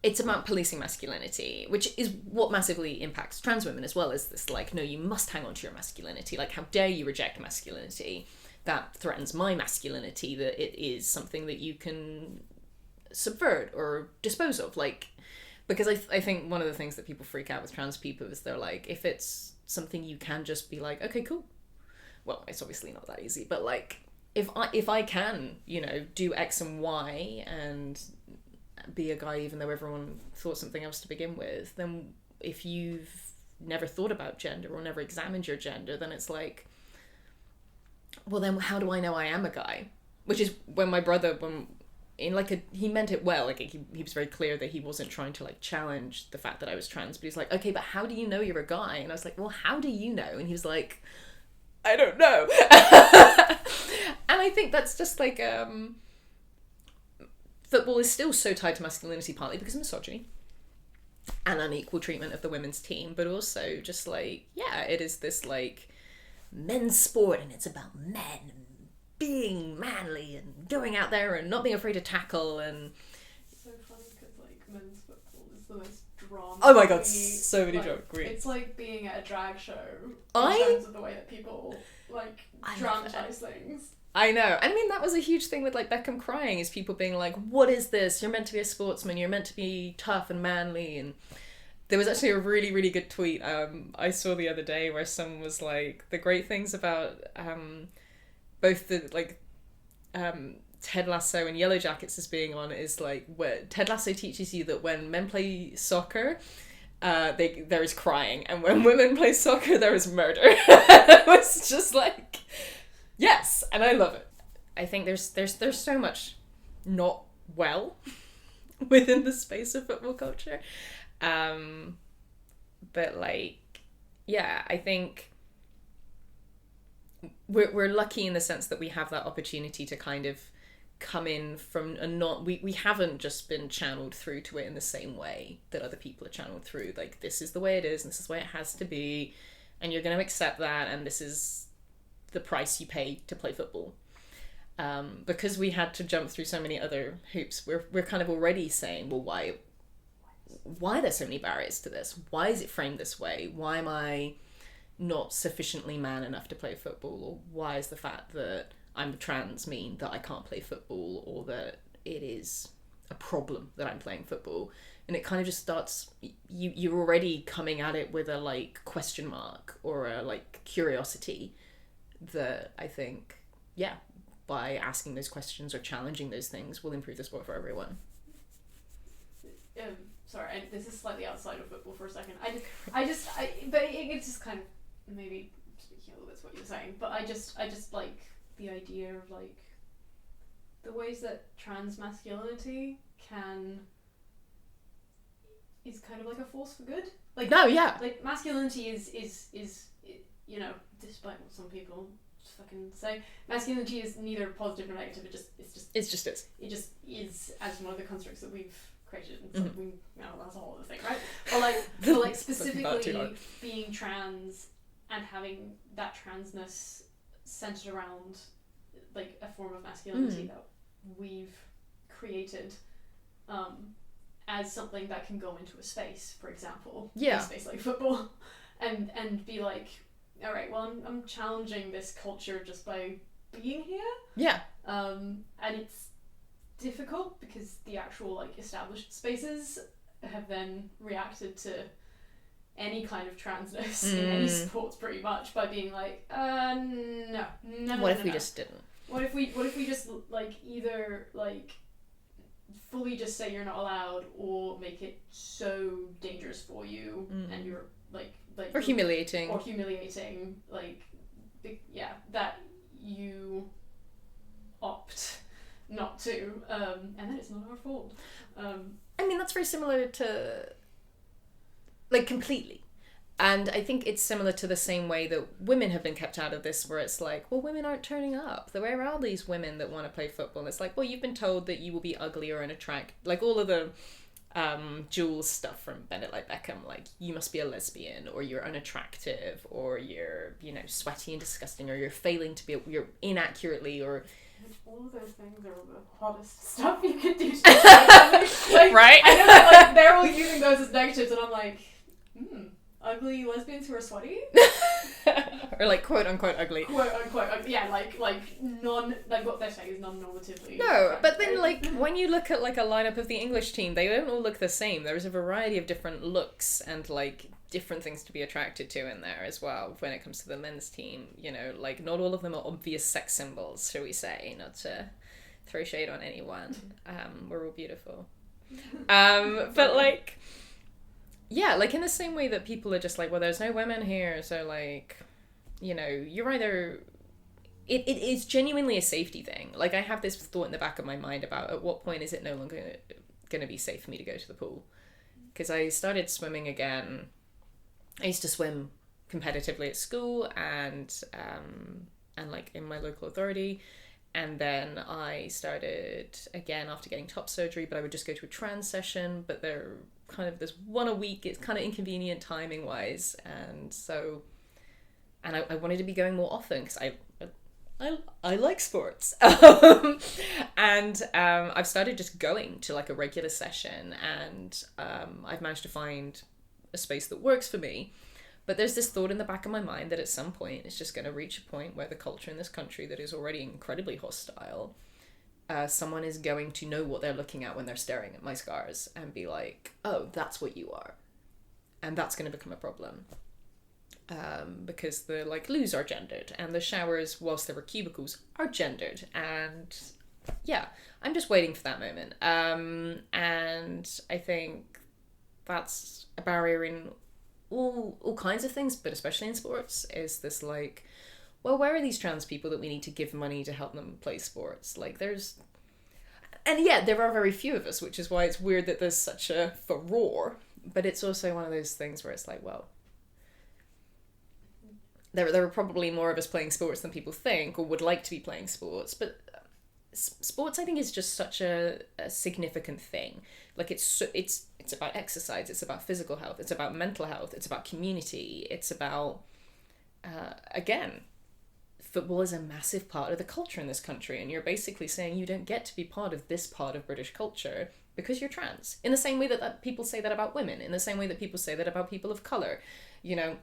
it's about policing masculinity, which is what massively impacts trans women as well, as this like, no, you must hang on to your masculinity, like how dare you reject masculinity, that threatens my masculinity, that it is something that you can subvert or dispose of, like, because I think one of the things that people freak out with trans people is they're like, if it's something you can just be like, okay, cool, well, it's obviously not that easy, but like, if I can, do X and Y and be a guy even though everyone thought something else to begin with, then if you've never thought about gender or never examined your gender, then it's like, well, then how do I know I am a guy? Which is when my brother, he meant it well, like he was very clear that he wasn't trying to like challenge the fact that I was trans, but he's like, okay, but how do you know you're a guy? And I was like, well, how do you know? And he was like, I don't know. And I think that's just like, football is still so tied to masculinity, partly because of misogyny and unequal treatment of the women's team, but also just like, yeah, it is this like men's sport, and it's about men being manly and going out there and not being afraid to tackle. And it's so funny because like men's football is the most drama. Oh my god, so many drama queens. It's like being at a drag show in terms of the way that people like dramatize things. I know. I mean, that was a huge thing with like Beckham crying, is people being like, what is this? You're meant to be a sportsman, you're meant to be tough and manly. And there was actually a really, really good tweet I saw the other day where someone was like, the great things about both the like Ted Lasso and Yellow Jackets as being on is like, where Ted Lasso teaches you that when men play soccer, there is crying, and when women play soccer, there is murder. It was just like, yes, and I love it. I think there's so much not well within the space of football culture. But like, yeah, I think we're lucky in the sense that we have that opportunity to kind of come in from a we haven't just been channeled through to it in the same way that other people are channeled through. Like, this is the way it is, and this is the way it has to be, and you're going to accept that, and this is the price you pay to play football. Because we had to jump through so many other hoops, we're kind of already saying, well, why are there so many barriers to this? Why is it framed this way? Why am I not sufficiently man enough to play football? Or why is the fact that I'm trans mean that I can't play football, or that it is a problem that I'm playing football? and it kind of just starts, you're already coming at it with a like question mark or a like curiosity that I think, yeah, by asking those questions or challenging those things will improve the sport for everyone. Sorry, this is slightly outside of football for a second. But it's just kind of maybe speaking a little bit to what you're saying, but I just like the idea of like the ways that transmasculinity is kind of like a force for good. Like no, yeah. Like masculinity is you know, despite what some people fucking say, masculinity is neither positive nor negative. It just is. It just is as one of the constructs that we've created. And so that's a whole other thing, right? But like specifically being trans and having that transness centered around like a form of masculinity that we've created as something that can go into a space, for example, a space like football, and be like, all right, well, I'm challenging this culture just by being here. Yeah. And it's difficult because the actual like established spaces have then reacted to any kind of transness in any sports pretty much by being like, no. What if we just didn't? What if we just like either like fully just say you're not allowed or make it so dangerous for you and you're like or humiliating like that you opt not to and then it's not our fault. I mean, that's very similar to like completely. And I think it's similar to the same way that women have been kept out of this, where it's like, well, women aren't turning up. Where are all these women that want to play football? And it's like, well, you've been told that you will be ugly or unattractive. Like all of the Jules stuff from Bend It Like Beckham, like you must be a lesbian or you're unattractive or you're, you know, sweaty and disgusting or you're failing to be, you're inaccurately or... All of those things are the hottest stuff you could do to like, right? I know that like they're all using those as negatives and I'm like, ugly lesbians who are sweaty? Or like quote unquote ugly. Quote unquote, yeah, like what they're saying is non-normatively. No, but then like when you look at like a lineup of the English team, they don't all look the same. There's a variety of different looks and like different things to be attracted to in there as well when it comes to the men's team. You know, like not all of them are obvious sex symbols, shall we say, not to throw shade on anyone. We're all beautiful. But like... Yeah, like in the same way that people are just like, well, there's no women here, so like, you know, you're either... It is genuinely a safety thing. Like I have this thought in the back of my mind about at what point is it no longer going to be safe for me to go to the pool? Because I started swimming again. I used to swim competitively at school and like in my local authority. And then I started again after getting top surgery, but I would just go to a trans session, but there's one a week. It's kind of inconvenient timing wise. And so, and I wanted to be going more often because I like sports. And I've started just going to like a regular session and I've managed to find a space that works for me. But there's this thought in the back of my mind that at some point it's just going to reach a point where the culture in this country that is already incredibly hostile, someone is going to know what they're looking at when they're staring at my scars and be like, oh, that's what you are. And that's going to become a problem. Because the like loos are gendered and the showers, whilst there were cubicles, are gendered. And yeah, I'm just waiting for that moment. And I think that's a barrier in all kinds of things, but especially in sports, is this like, well, where are these trans people that we need to give money to help them play sports? Like there's, and yeah, there are very few of us, which is why it's weird that there's such a furore, but it's also one of those things where it's like, well, there are probably more of us playing sports than people think or would like to be playing sports, but sports I think is just such a significant thing. Like it's about exercise, it's about physical health, it's about mental health, it's about community, it's about again, football is a massive part of the culture in this country, and you're basically saying you don't get to be part of this part of British culture because you're trans, in the same way that people say that about women, in the same way that people say that about people of colour. You know,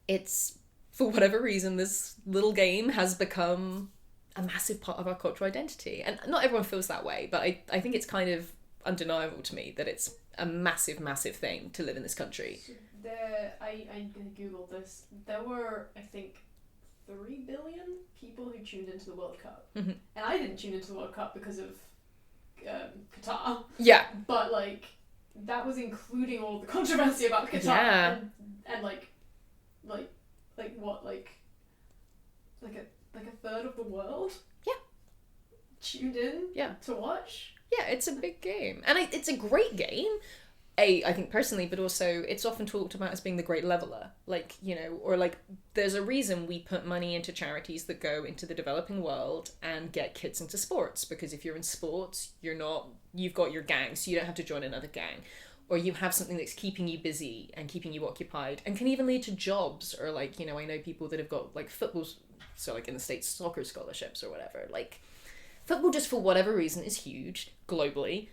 it's, for whatever reason, this little game has become a massive part of our cultural identity. And not everyone feels that way, but I think it's kind of undeniable to me that it's a massive, massive thing to live in this country. So I googled this. There were, I think, 3 billion people who tuned into the World Cup, Mm-hmm. and I didn't tune into the World Cup because of Qatar. Yeah. But like that was including all the controversy about Qatar. Yeah. And like what like a third of the world. Yeah. Tuned in. Yeah. To watch. Yeah, it's a big game, and it's a great game. I think personally, but also it's often talked about as being the great leveler. Like, you know, or like there's a reason we put money into charities that go into the developing world and get kids into sports, because if you're in sports, you've got your gang, so you don't have to join another gang. Or you have something that's keeping you busy and keeping you occupied and can even lead to jobs, or like, you know, I know people that have got like football, so like in the States, soccer scholarships or whatever. Like football, just for whatever reason, is huge globally,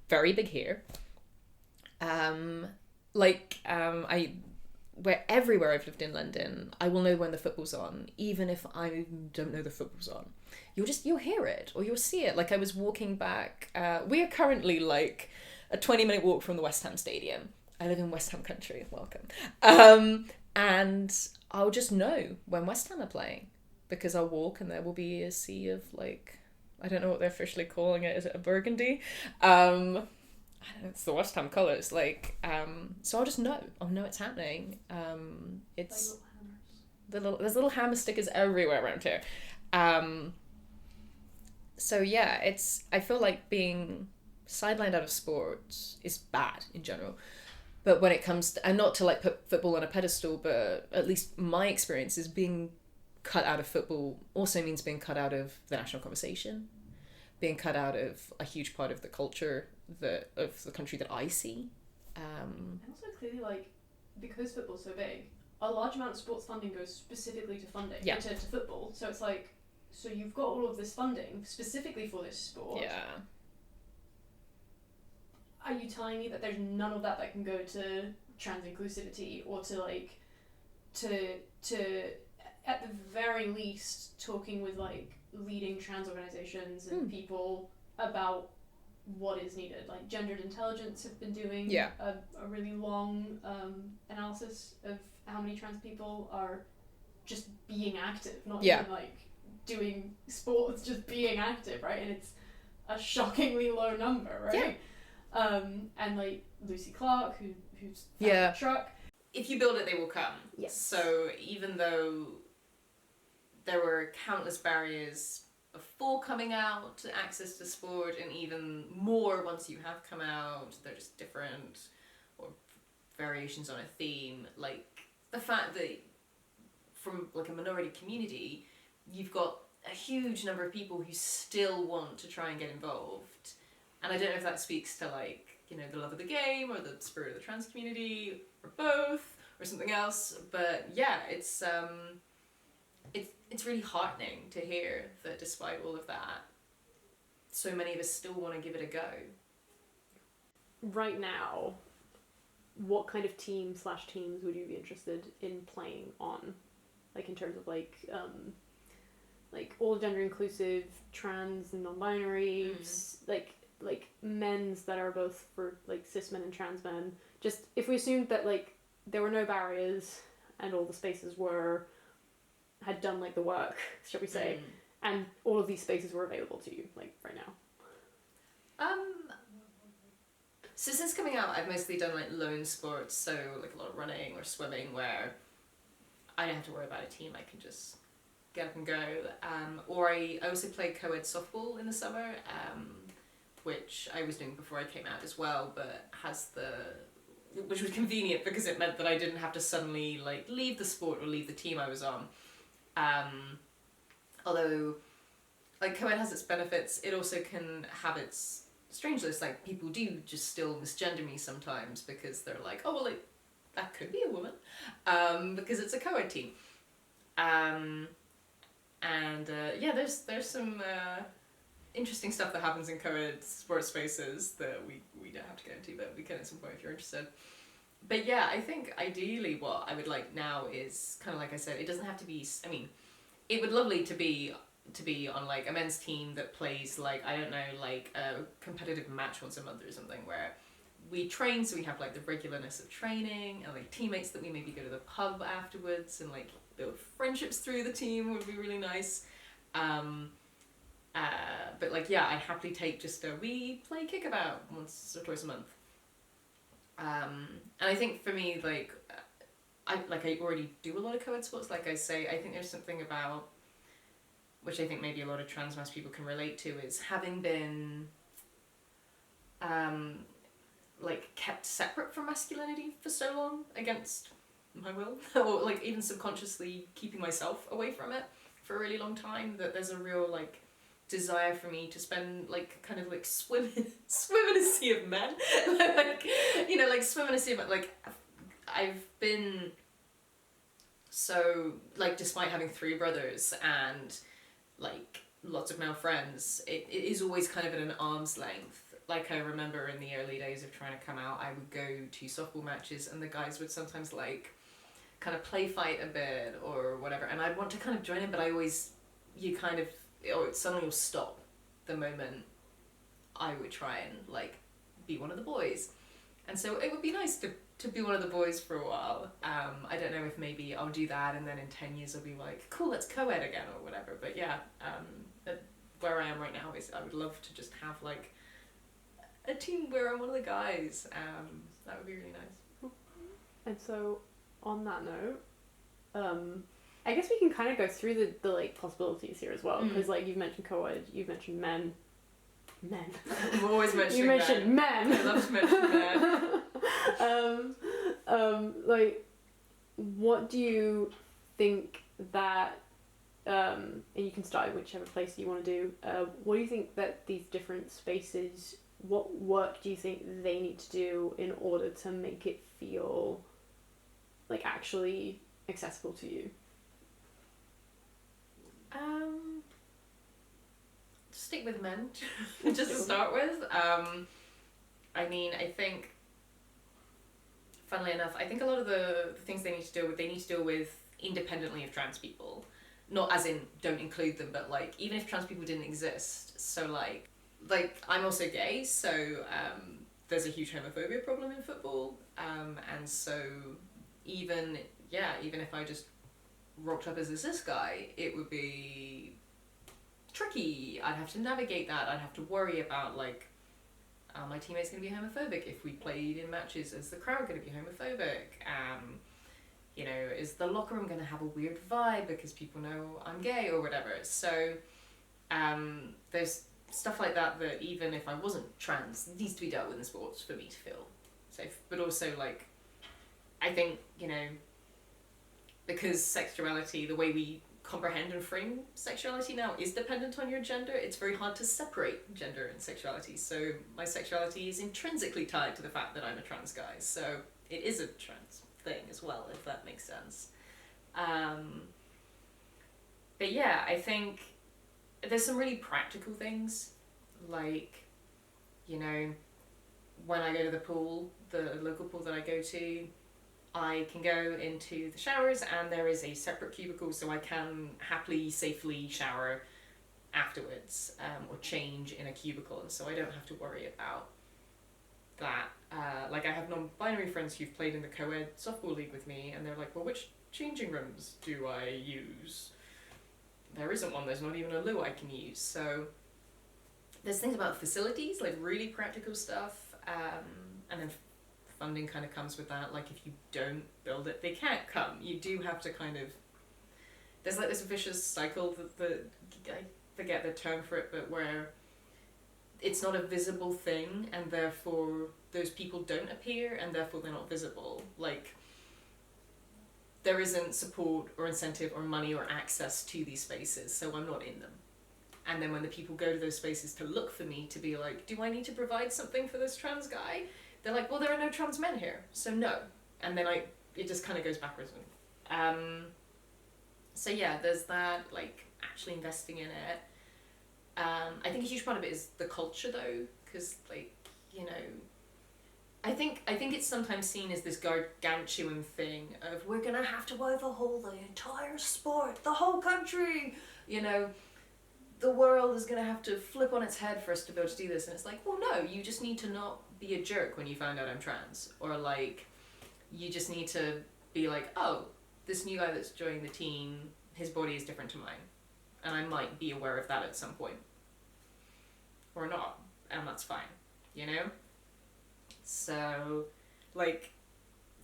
very big here. Everywhere I've lived in London, I will know when the football's on, even if I don't know the football's on. You'll hear it or you'll see it. Like I was walking back. We are currently like a 20-minute walk from the West Ham Stadium. I live in West Ham country. Welcome. And I'll just know when West Ham are playing, because I'll walk and there will be a sea of like, I don't know what they're officially calling it. Is it a burgundy? I don't know, it's the West Ham colours, like, so I'll just know. I'll know it's happening. It's there's little hammer stickers everywhere around here. So yeah, I feel like being sidelined out of sports is bad in general. But when it comes to, and not to like put football on a pedestal, but at least my experience is being cut out of football also means being cut out of the national conversation, being cut out of a huge part of the culture of the country that I see. And also clearly, like, because football's so big, a large amount of sports funding goes specifically to funding, to football. So it's like, so you've got all of this funding specifically for this sport. Yeah. Are you telling me that there's none of that can go to trans inclusivity, or to like, to at the very least talking with like leading trans organizations and people about what is needed? Like Gendered Intelligence have been doing a really long analysis of how many trans people are just being active, not even like doing sports, just being active, right? And it's a shockingly low number, right? And like Lucy Clark, who's found the truck. If you build it, they will come. Yes. So even though there were countless barriers before coming out to access to sport, and even more once you have come out, they're just different or variations on a theme. Like the fact that from like a minority community, you've got a huge number of people who still want to try and get involved. And I don't know if that speaks to like, you know, the love of the game or the spirit of the trans community or both or something else. But yeah, it's really heartening to hear that despite all of that, so many of us still want to give it a go. Right now, what kind of teams would you be interested in playing on? Like in terms of like all gender inclusive, trans and non-binary, like men's that are both for like cis men and trans men. Just if we assumed that like there were no barriers and all the spaces had done like the work, shall we say, and all of these spaces were available to you like right now. So since coming out, I've mostly done like lone sports, so like a lot of running or swimming, where I don't have to worry about a team. I can just get up and go. Or I also played co-ed softball in the summer, which I was doing before I came out as well, but which was convenient because it meant that I didn't have to suddenly like leave the sport or leave the team I was on. Although like co-ed has its benefits, it also can have its strangeness. Like people do just still misgender me sometimes because they're like, oh well, like that could be a woman, because it's a co-ed team. There's some interesting stuff that happens in co-ed sports spaces that we don't have to go into, but we can at some point if you're interested. But yeah, I think ideally what I would like now is kind of like I said, it doesn't have to be, I mean, it would lovely to be on like a men's team that plays like, I don't know, like a competitive match once a month or something, where we train, so we have like the regularness of training, and like teammates that we maybe go to the pub afterwards, and like build friendships through the team would be really nice. But like, yeah, I'd happily take just we play kickabout once or twice a month. And I think for me, like, I already do a lot of co-ed sports. Like I say, I think there's something about, which I think maybe a lot of trans people can relate to, is having been like kept separate from masculinity for so long against my will, or like even subconsciously keeping myself away from it for a really long time, that there's a real like desire for me to spend like kind of like swim in a sea of men. Like, you know, like swim in a sea of men. Like, I've been so, like, despite having 3 brothers and like lots of male friends, it is always kind of at an arm's length. Like, I remember in the early days of trying to come out, I would go to softball matches and the guys would sometimes like kind of play fight a bit or whatever, and I'd want to kind of join in, but I always, you kind of, or it suddenly will stop the moment I would try and like be one of the boys. And so it would be nice to be one of the boys for a while. I don't know if maybe I'll do that and then in 10 years I'll be like, cool, let's co-ed again or whatever. But yeah, where I am right now is I would love to just have like a team where I'm one of the guys. That would be really nice. And so on that note, I guess we can kind of go through the like possibilities here as well, because like you've mentioned co-ed, you've mentioned men. I'm always mentioning you mentioned men. I love to mention men. Like, what do you think that, and you can start in whichever place you want to do, what do you think that these different spaces, what work do you think they need to do in order to make it feel like actually accessible to you? Stick with men, just to start with. I mean, I think, funnily enough, I think a lot of the things they need to deal with independently of trans people. Not as in don't include them, but like even if trans people didn't exist. So like I'm also gay, so there's a huge homophobia problem in football, and so even if I just rocked up as a cis guy, it would be tricky. I'd have to navigate that. I'd have to worry about like, are my teammates going to be homophobic if we played in matches? Is the crowd going to be homophobic? You know, is the locker room going to have a weird vibe because people know I'm gay or whatever? So there's stuff like that even if I wasn't trans, needs to be dealt with in sports for me to feel safe. But also like, I think, you know, because sexuality, the way we comprehend and frame sexuality now is dependent on your gender, it's very hard to separate gender and sexuality. So my sexuality is intrinsically tied to the fact that I'm a trans guy. So it is a trans thing as well, if that makes sense. But yeah, I think there's some really practical things, like, you know, when I go to the pool, the local pool that I go to, I can go into the showers and there is a separate cubicle, so I can happily, safely shower afterwards, or change in a cubicle, and so I don't have to worry about that. Like, I have non-binary friends who've played in the co-ed softball league with me, and they're like, well, which changing rooms do I use? There isn't one, there's not even a loo I can use. So there's things about facilities, like really practical stuff, and then funding kind of comes with that. Like, if you don't build it, they can't come. You do have to kind of, there's like this vicious cycle that I forget the term for it, but where it's not a visible thing, and therefore those people don't appear, and therefore they're not visible. Like, there isn't support or incentive or money or access to these spaces, so I'm not in them. And then when the people go to those spaces to look for me, to be like, do I need to provide something for this trans guy? They're like, well, there are no trans men here, so no. And then it just kind of goes backwards. So yeah, there's that, like, actually investing in it. I think a huge part of it is the culture, though, because, like, you know, I think it's sometimes seen as this gargantuan thing of, we're gonna have to overhaul the entire sport, the whole country, you know, the world is gonna have to flip on its head for us to be able to do this. And it's like, well, no, you just need to not be a jerk when you find out I'm trans, or like you just need to be like, oh, this new guy that's joining the team, his body is different to mine, and I might be aware of that at some point, or not, and that's fine, you know? So, like,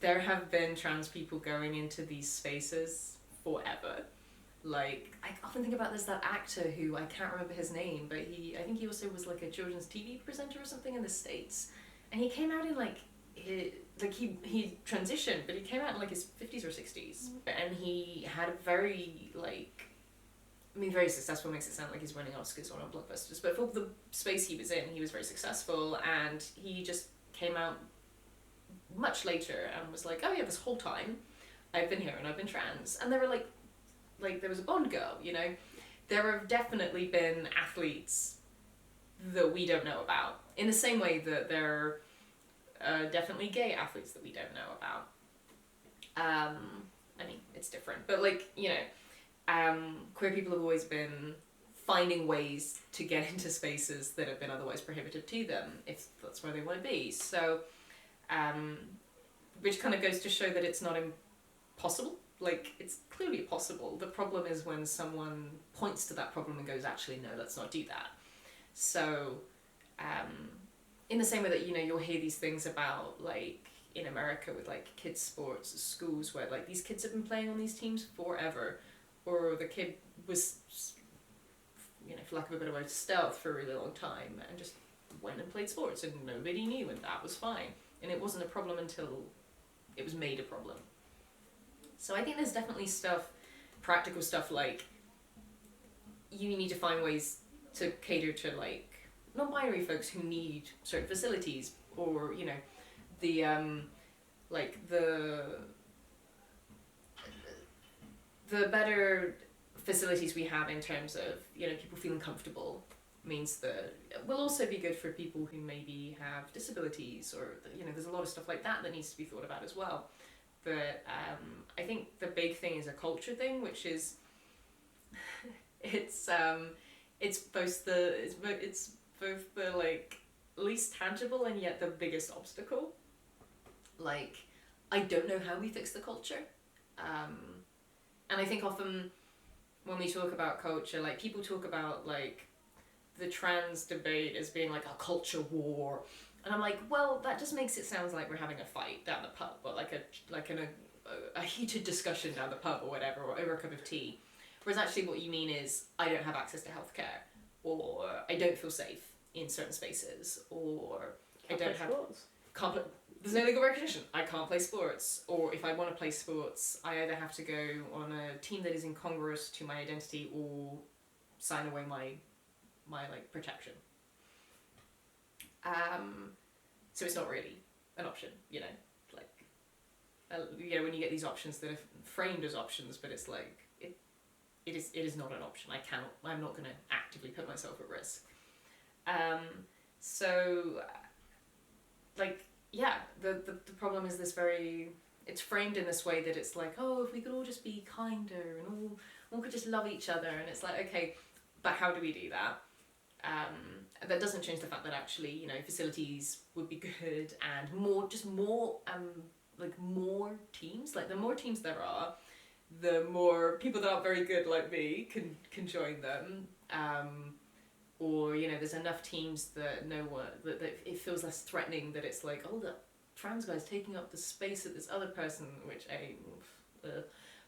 there have been trans people going into these spaces forever. Like, I often think about that actor who, I can't remember his name, but I think he also was like a children's TV presenter or something in the States, and he came out in like, he transitioned, but he came out in like his 50s or 60s, and he had a very, like, I mean, very successful makes it sound like he's winning Oscars or on blockbusters, but for the space he was in, he was very successful, and he just came out much later and was like, oh yeah, this whole time I've been here and I've been trans. And they were like there was a Bond girl, you know? There have definitely been athletes that we don't know about, in the same way that there are definitely gay athletes that we don't know about. I mean, it's different, but like, you know, queer people have always been finding ways to get into spaces that have been otherwise prohibitive to them, if that's where they want to be. So, which kind of goes to show that it's not impossible. Like, it's clearly possible. The problem is when someone points to that problem and goes, actually, no, let's not do that. So, in the same way that, you know, you'll hear these things about, like, in America with, like, kids' sports at schools where, like, these kids have been playing on these teams forever, or the kid was, you know, for lack of a better word, stealth for a really long time and just went and played sports and nobody knew, and that was fine. And it wasn't a problem until it was made a problem. So I think there's definitely stuff, practical stuff, like you need to find ways to cater to like non-binary folks who need certain facilities, or, you know, the like the better facilities we have in terms of, you know, people feeling comfortable means that will also be good for people who maybe have disabilities, or, you know, there's a lot of stuff like that that needs to be thought about as well. But I think the big thing is a culture thing, which is it's both the like least tangible and yet the biggest obstacle. Like, I don't know how we fix the culture, and I think often when we talk about culture, like, people talk about like the trans debate as being like a culture war, and I'm like, well, that just makes it sound like we're having a fight down the pub, or like a heated discussion down the pub or whatever, or over a cup of tea. Whereas actually what you mean is, I don't have access to healthcare, or I don't feel safe in certain spaces, or there's no legal recognition. I can't play sports, or if I want to play sports, I either have to go on a team that is incongruous to my identity, or sign away my like protection. So it's not really an option, you know, like, you know, when you get these options that are framed as options, but it's like, it is not an option. I'm not going to actively put myself at risk. So, like, yeah, the problem is it's framed in this way that it's like, oh, if we could all just be kinder and all could just love each other, and it's like, okay, but how do we do that? That doesn't change the fact that actually, you know, facilities would be good, and more teams. Like, the more teams there are, the more people that aren't very good like me can join them. Or, you know, there's enough teams that that it feels less threatening, that it's like, oh, that trans guy's taking up the space of this other person, which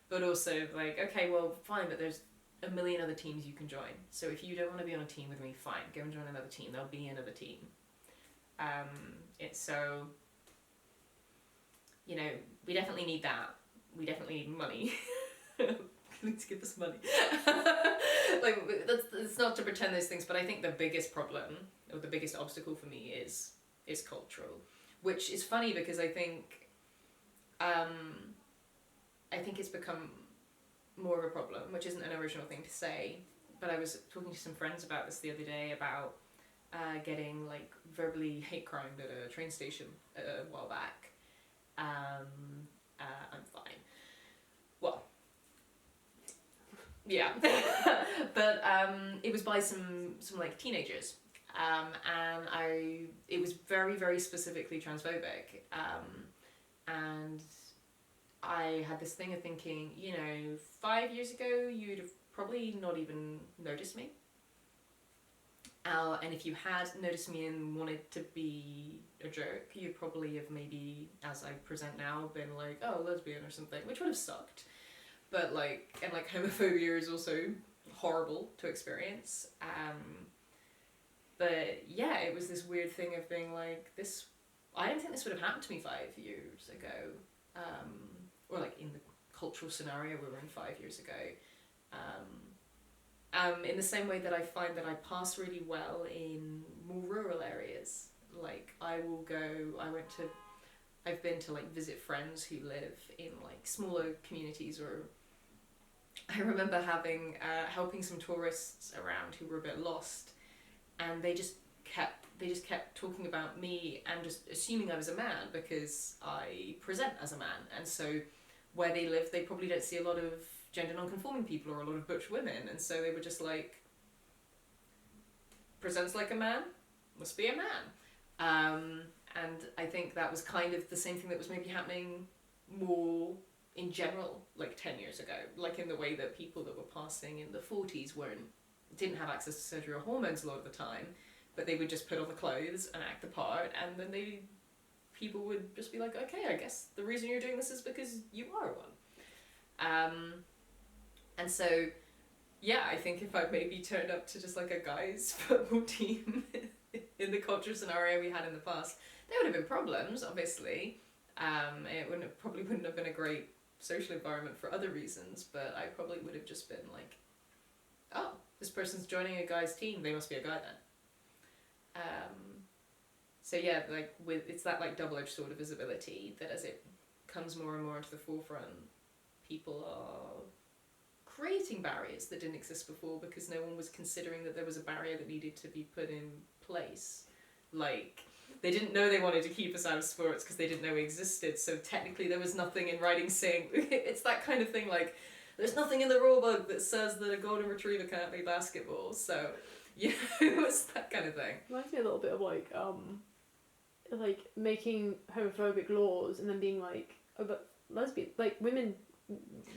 but also like, okay, well, fine, but there's a million other teams you can join. So if you don't want to be on a team with me, fine, go and join another team. There'll be another team. It's so, you know, we definitely need that. We definitely need money. Please give us money. Like, it's not to pretend those things, but I think the biggest problem, or the biggest obstacle for me is cultural, which is funny because I think it's become more of a problem, which isn't an original thing to say, but I was talking to some friends about this the other day, about getting like verbally hate crimed at a train station a while back. I'm fine. Well, yeah. But it was by some like teenagers, and it was very, very specifically transphobic. And I had this thing of thinking, 5 years ago, you'd have probably not even noticed me. And if you had noticed me and wanted to be a jerk, you'd probably have maybe, as I present now, been like, oh, lesbian or something, which would have sucked. But homophobia is also horrible to experience. But yeah, it was this weird thing of being like, I don't think this would have happened to me 5 years ago. Or like in the cultural scenario we were in 5 years ago. In the same way that I find that I pass really well in more rural areas. Like I've been to like visit friends who live in like smaller communities, or I remember helping some tourists around who were a bit lost, and they just kept talking about me and just assuming I was a man because I present as a man. And so where they live, they probably don't see a lot of gender non-conforming people or a lot of butch women, and so they were just like, presents like a man, must be a man. And I think that was kind of the same thing that was maybe happening more in general like 10 years ago, like in the way that people that were passing in the 40s didn't have access to surgery or hormones a lot of the time, but they would just put on the clothes and act the part, and then people would just be like, okay, I guess the reason you're doing this is because you are one. And so, yeah, I think if I maybe turned up to just like a guy's football team in the culture scenario we had in the past, there would have been problems, obviously. It probably wouldn't have been a great social environment for other reasons, but I probably would have just been like, oh, this person's joining a guy's team, they must be a guy then. So yeah, like it's that like double-edged sword of visibility that as it comes more and more into the forefront, people are creating barriers that didn't exist before because no one was considering that there was a barrier that needed to be put in place. Like, they didn't know they wanted to keep us out of sports because they didn't know we existed, so technically there was nothing in writing saying, it's that kind of thing, like, there's nothing in the rulebook that says that a golden retriever can't play basketball, so, yeah, it was that kind of thing. Reminds me a little bit of like making homophobic laws and then being like, oh, but lesbian, like women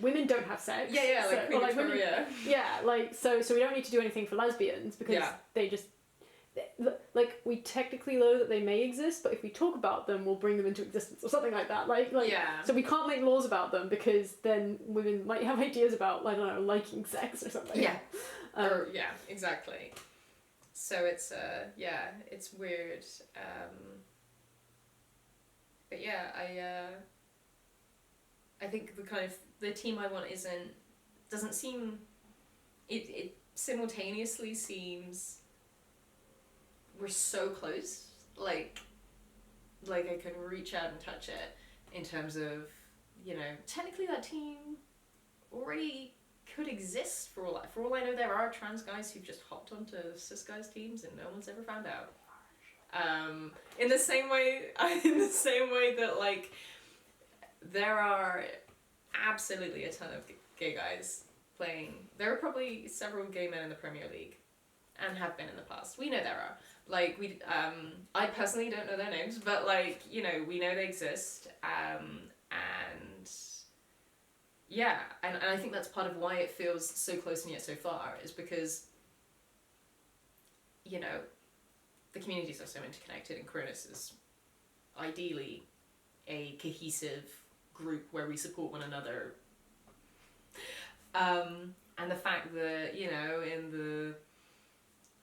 don't have sex. Yeah, like Queen Victoria. Yeah, like so we don't need to do anything for lesbians because they just, like, we technically know that they may exist, but if we talk about them, we'll bring them into existence or something like that. Like yeah. So we can't make laws about them because then women might have ideas about, I don't know, liking sex or something. Yeah. Yeah, exactly. So it's it's weird. But yeah, I think the team I want doesn't seem, it simultaneously seems we're so close, like I can reach out and touch it in terms of, technically that team already could exist for all I know. There are trans guys who've just hopped onto cis guys teams and no one's ever found out. In the same way that like there are absolutely a ton of gay guys playing. There are probably several gay men in the Premier League, and have been in the past. We know there are. Like I personally don't know their names, but like we know they exist. And yeah, and I think that's part of why it feels so close and yet so far, is because the communities are so interconnected, and queerness is ideally a cohesive group where we support one another. And the fact that, in the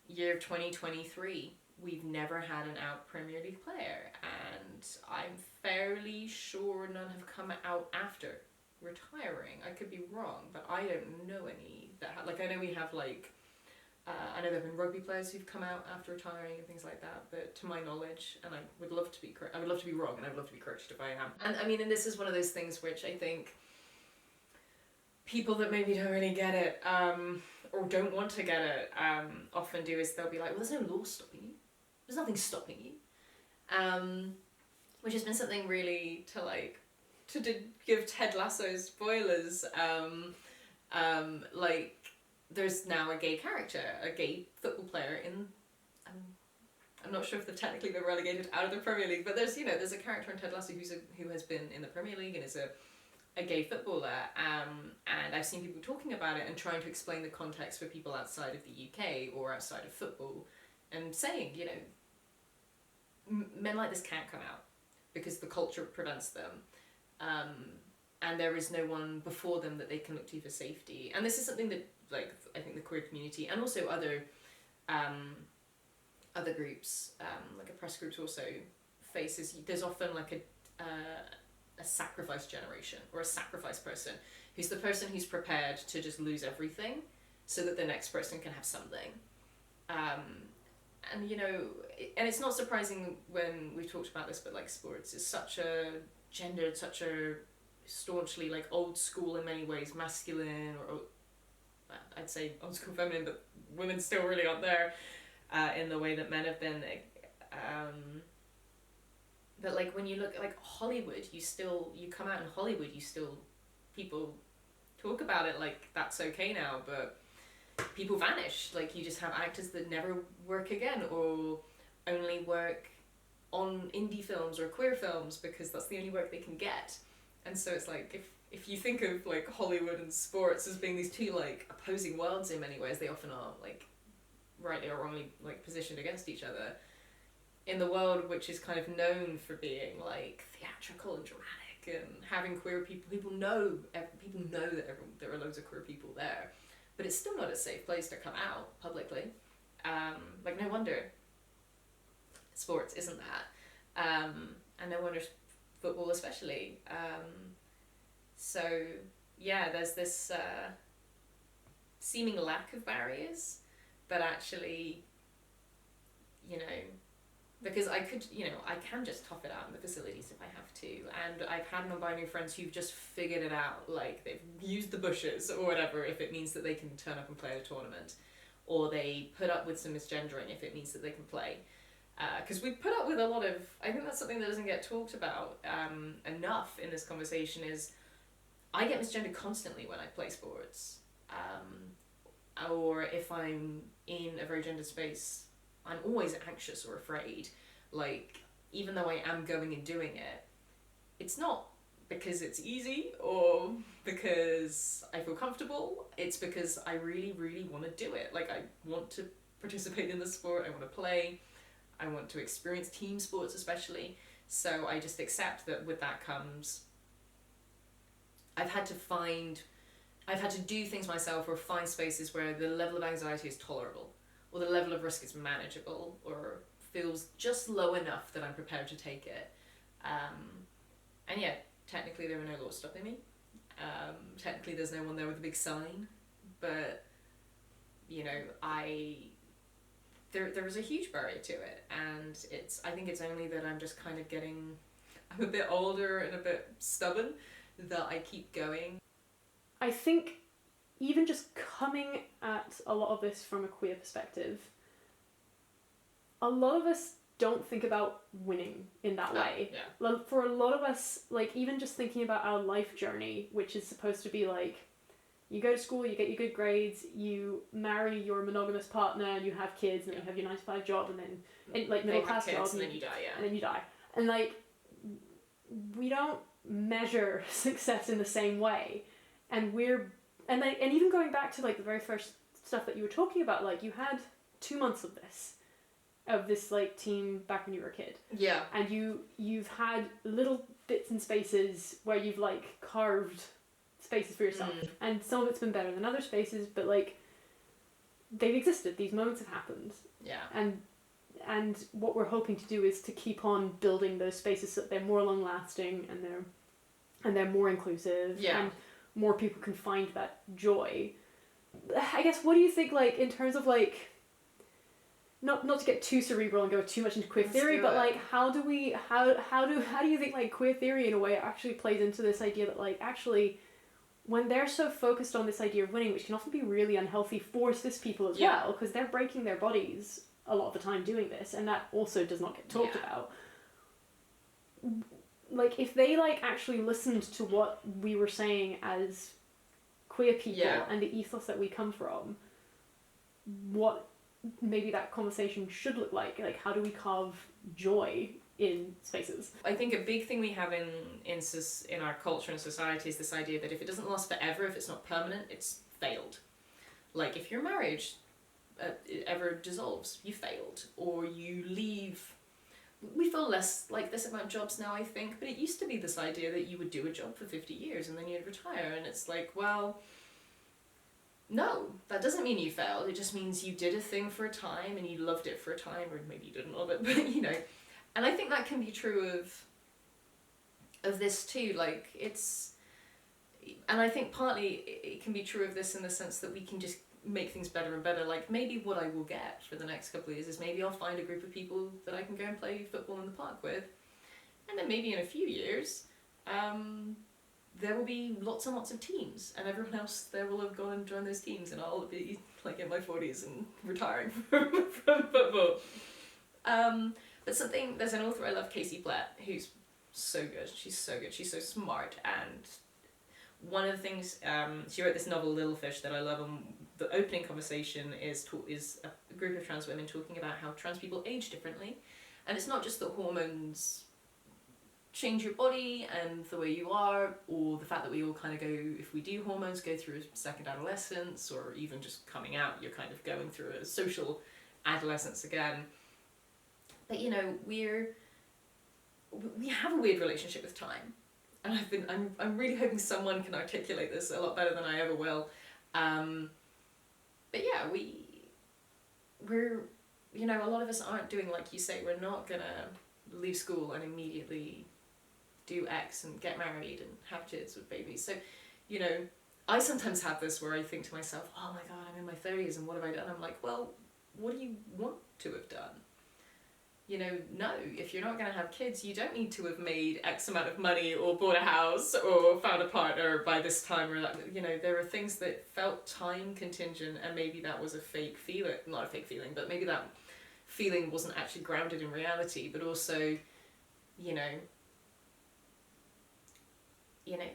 year of 2023, we've never had an out Premier League player, and I'm fairly sure none have come out after retiring. I could be wrong, but I don't know any that I know we have I know there have been rugby players who've come out after retiring and things like that, but to my knowledge, and I would love to be wrong, and I would love to be corrected if I am. And I mean, and this is one of those things which I think people that maybe don't really get it, or don't want to get it, often do, is they'll be like, well, there's no law stopping you. There's nothing stopping you. Which has been something really to give Ted Lasso spoilers, there's now a gay character, a gay football player in I'm not sure if they've technically been relegated out of the Premier League, but there's a character in Ted Lasso who has been in the Premier League and is a gay footballer, and I've seen people talking about it and trying to explain the context for people outside of the UK or outside of football, and saying, men like this can't come out because the culture prevents them, and there is no one before them that they can look to for safety. And this is something that, like, I think the queer community and also other groups, like oppressed groups, also faces. There's often like a sacrifice generation or a sacrifice person who's the person who's prepared to just lose everything so that the next person can have something. And it's not surprising when we've talked about this, but like sports is such a gendered, such a staunchly like old school in many ways, masculine, or I'd say old school feminine, but women still really aren't there in the way that men have been. But like when you look at like Hollywood, you come out in Hollywood, people talk about it like that's okay now, but people vanish. Like you just have actors that never work again or only work on indie films or queer films because that's the only work they can get. And so it's like if you think of like Hollywood and sports as being these two like opposing worlds in many ways, they often are, like rightly or wrongly, like positioned against each other. In the world which is kind of known for being like theatrical and dramatic and having queer people know that there are loads of queer people there, but it's still not a safe place to come out publicly. Like no wonder sports isn't that, and no wonder football especially. So yeah, there's this seeming lack of barriers, but actually, because I can just tough it out in the facilities if I have to. And I've had non-binary friends who've just figured it out, like they've used the bushes or whatever if it means that they can turn up and play at a tournament. Or they put up with some misgendering if it means that they can play. Because we put up with a lot of, I think that's something that doesn't get talked about enough in this conversation is, I get misgendered constantly when I play sports. Or if I'm in a very gendered space, I'm always anxious or afraid. Like, even though I am going and doing it, it's not because it's easy or because I feel comfortable. It's because I really, really want to do it. Like, I want to participate in the sport. I want to play. I want to experience team sports especially. So I just accept that with that comes... I've had to do things myself or find spaces where the level of anxiety is tolerable, or the level of risk is manageable, or feels just low enough that I'm prepared to take it. And yeah, technically there are no laws stopping me. Technically there's no one there with a big sign, but there is a huge barrier to it, and I think it's only that I'm a bit older and a bit stubborn that I keep going. I think even just coming at a lot of this from a queer perspective, a lot of us don't think about winning in that way. Yeah. For a lot of us, like even just thinking about our life journey, which is supposed to be like, you go to school, you get your good grades, you marry your monogamous partner, and you have kids, and then you have your 9-to-5 job, and then like middle class job, and then you die. Yeah. And then you die, and like we don't measure success in the same way, and even going back to like the very first stuff that you were talking about, like you had 2 months of this like team back when you were a kid. Yeah. And you've had little bits and spaces where you've like carved spaces for yourself. And some of it's been better than other spaces, but like they've existed. These moments have happened. Yeah. And what we're hoping to do is to keep on building those spaces so that they're more long lasting and they're more inclusive. Yeah. And more people can find that joy. I guess, what do you think, like, in terms of, like, not to get too cerebral and go too much into queer theory, but, like, how do you think, like, queer theory, in a way, actually plays into this idea that, like, actually, when they're so focused on this idea of winning, which can often be really unhealthy for cis people as well, because they're breaking their bodies a lot of the time doing this, and that also does not get talked about. Like, if they, like, actually listened to what we were saying as queer people and the ethos that we come from, what maybe that conversation should look like. Like, how do we carve joy in spaces? I think a big thing we have in our culture and society is this idea that if it doesn't last forever, if it's not permanent, it's failed. Like, if your marriage ever dissolves, you failed, or you leave. We feel less like this about jobs now, I think, but it used to be this idea that you would do a job for 50 years and then you'd retire, and it's like, well, no, that doesn't mean you failed. It just means you did a thing for a time and you loved it for a time, or maybe you didn't love it, but you know. And I think that can be true of this too. Like, it's, and I think partly it can be true of this in the sense that we can just make things better and better. Like, maybe what I will get for the next couple of years is maybe I'll find a group of people that I can go and play football in the park with, and then maybe in a few years there will be lots and lots of teams, and everyone else there will have gone and joined those teams, and I'll be like in my 40s and retiring from football. But there's an author I love, Casey Platt, who's so good. She's so good. She's so smart. And one of the things, she wrote this novel, Little Fish, that I love. And the opening conversation is a group of trans women talking about how trans people age differently. And it's not just that hormones change your body and the way you are, or the fact that we all kind of go, if we do hormones, go through a second adolescence, or even just coming out, you're kind of going through a social adolescence again. But, you know, we have a weird relationship with time, and I'm really hoping someone can articulate this a lot better than I ever will. But yeah, we're, you know, a lot of us aren't doing like you say. We're not gonna leave school and immediately do X and get married and have kids with babies. So, you know, I sometimes have this where I think to myself, oh my God, I'm in my 30s and what have I done? I'm like, well, what do you want to have done? You know, no, if you're not going to have kids, you don't need to have made X amount of money or bought a house or found a partner by this time, or that, you know, there are things that felt time contingent, and maybe that was a fake feeling, not a fake feeling, but maybe that feeling wasn't actually grounded in reality, but also, you know,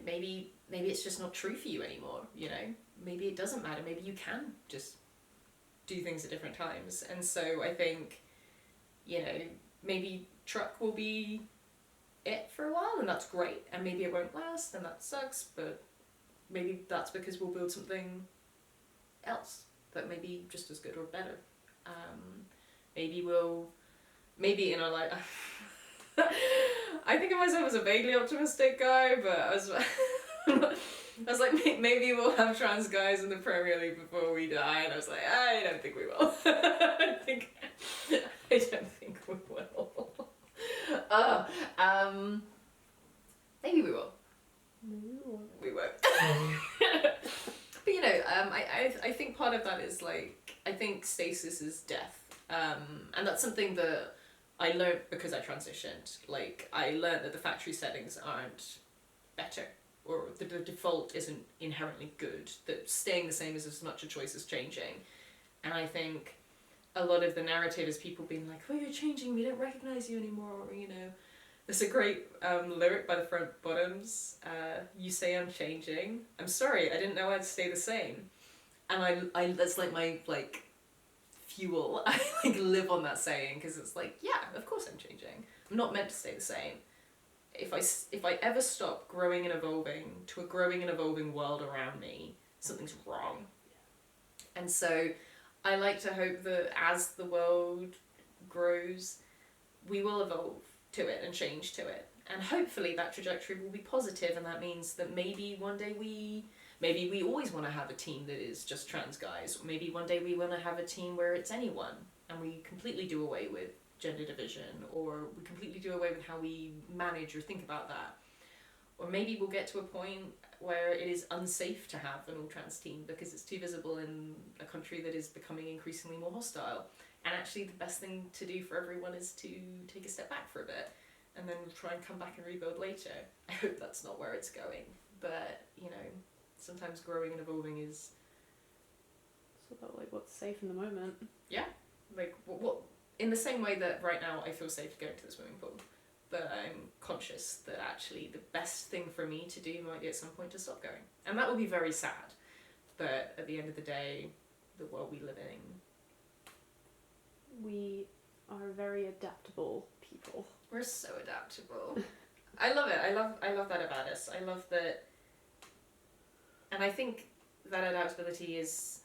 maybe it's just not true for you anymore, you know, maybe it doesn't matter, maybe you can just do things at different times. And so I think, you know, maybe truck will be it for a while, and that's great, and maybe it won't last, and that sucks, but maybe that's because we'll build something else that may be just as good or better. Maybe in our life, I think of myself as a vaguely optimistic guy, but I was like, maybe we'll have trans guys in the Premier League before we die, and I was like, I don't think we will. I don't think we will. Maybe we will. We won't. But you know, I think part of that is like, I think stasis is death. And that's something that I learned because I transitioned. Like, I learned that the factory settings aren't better, or the default isn't inherently good, that staying the same is as much a choice as changing. And I think a lot of the narrative is people being like, oh, you're changing, we don't recognize you anymore, or, you know, there's a great lyric by the Front Bottoms, you say I'm changing, I'm sorry, I didn't know I'd stay the same. And I that's like my, like, fuel. I like live on that saying, because it's like, yeah, of course I'm changing, I'm not meant to stay the same. If I ever stop growing and evolving to a growing and evolving world around me, something's wrong. And so I like to hope that as the world grows, we will evolve to it and change to it. And hopefully that trajectory will be positive, and that means that maybe one day maybe we always want to have a team that is just trans guys, or maybe one day we want to have a team where it's anyone, and we completely do away with gender division, or we completely do away with how we manage or think about that. Or maybe we'll get to a point where it is unsafe to have an all-trans team because it's too visible in a country that is becoming increasingly more hostile. And actually the best thing to do for everyone is to take a step back for a bit and then try and come back and rebuild later. I hope that's not where it's going. But, you know, sometimes growing and evolving is... It's about, like, what's safe in the moment. Yeah. Like, what in the same way that right now I feel safe going to the swimming pool, but I'm conscious that actually the best thing for me to do might be at some point to stop going. And that will be very sad. But at the end of the day, the world we live in we are very adaptable people. We're so adaptable. I love it. I love that about us. I love that, and I think that adaptability is,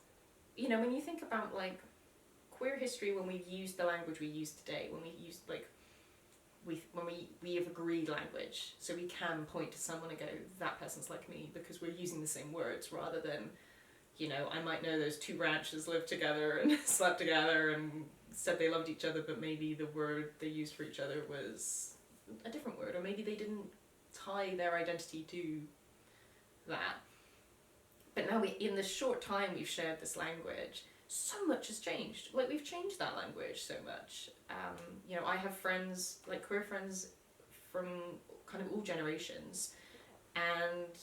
you know, when you think about like queer history, when we've used the language we use today, when we used like we have agreed language, so we can point to someone and go, that person's like me, because we're using the same words rather than, you know, I might know those two ranchers lived together and slept together and said they loved each other, but maybe the word they used for each other was a different word, or maybe they didn't tie their identity to that. But now in the short time we've shared this language, so much has changed. Like, we've changed that language so much. You know, I have friends, like queer friends from kind of all generations, and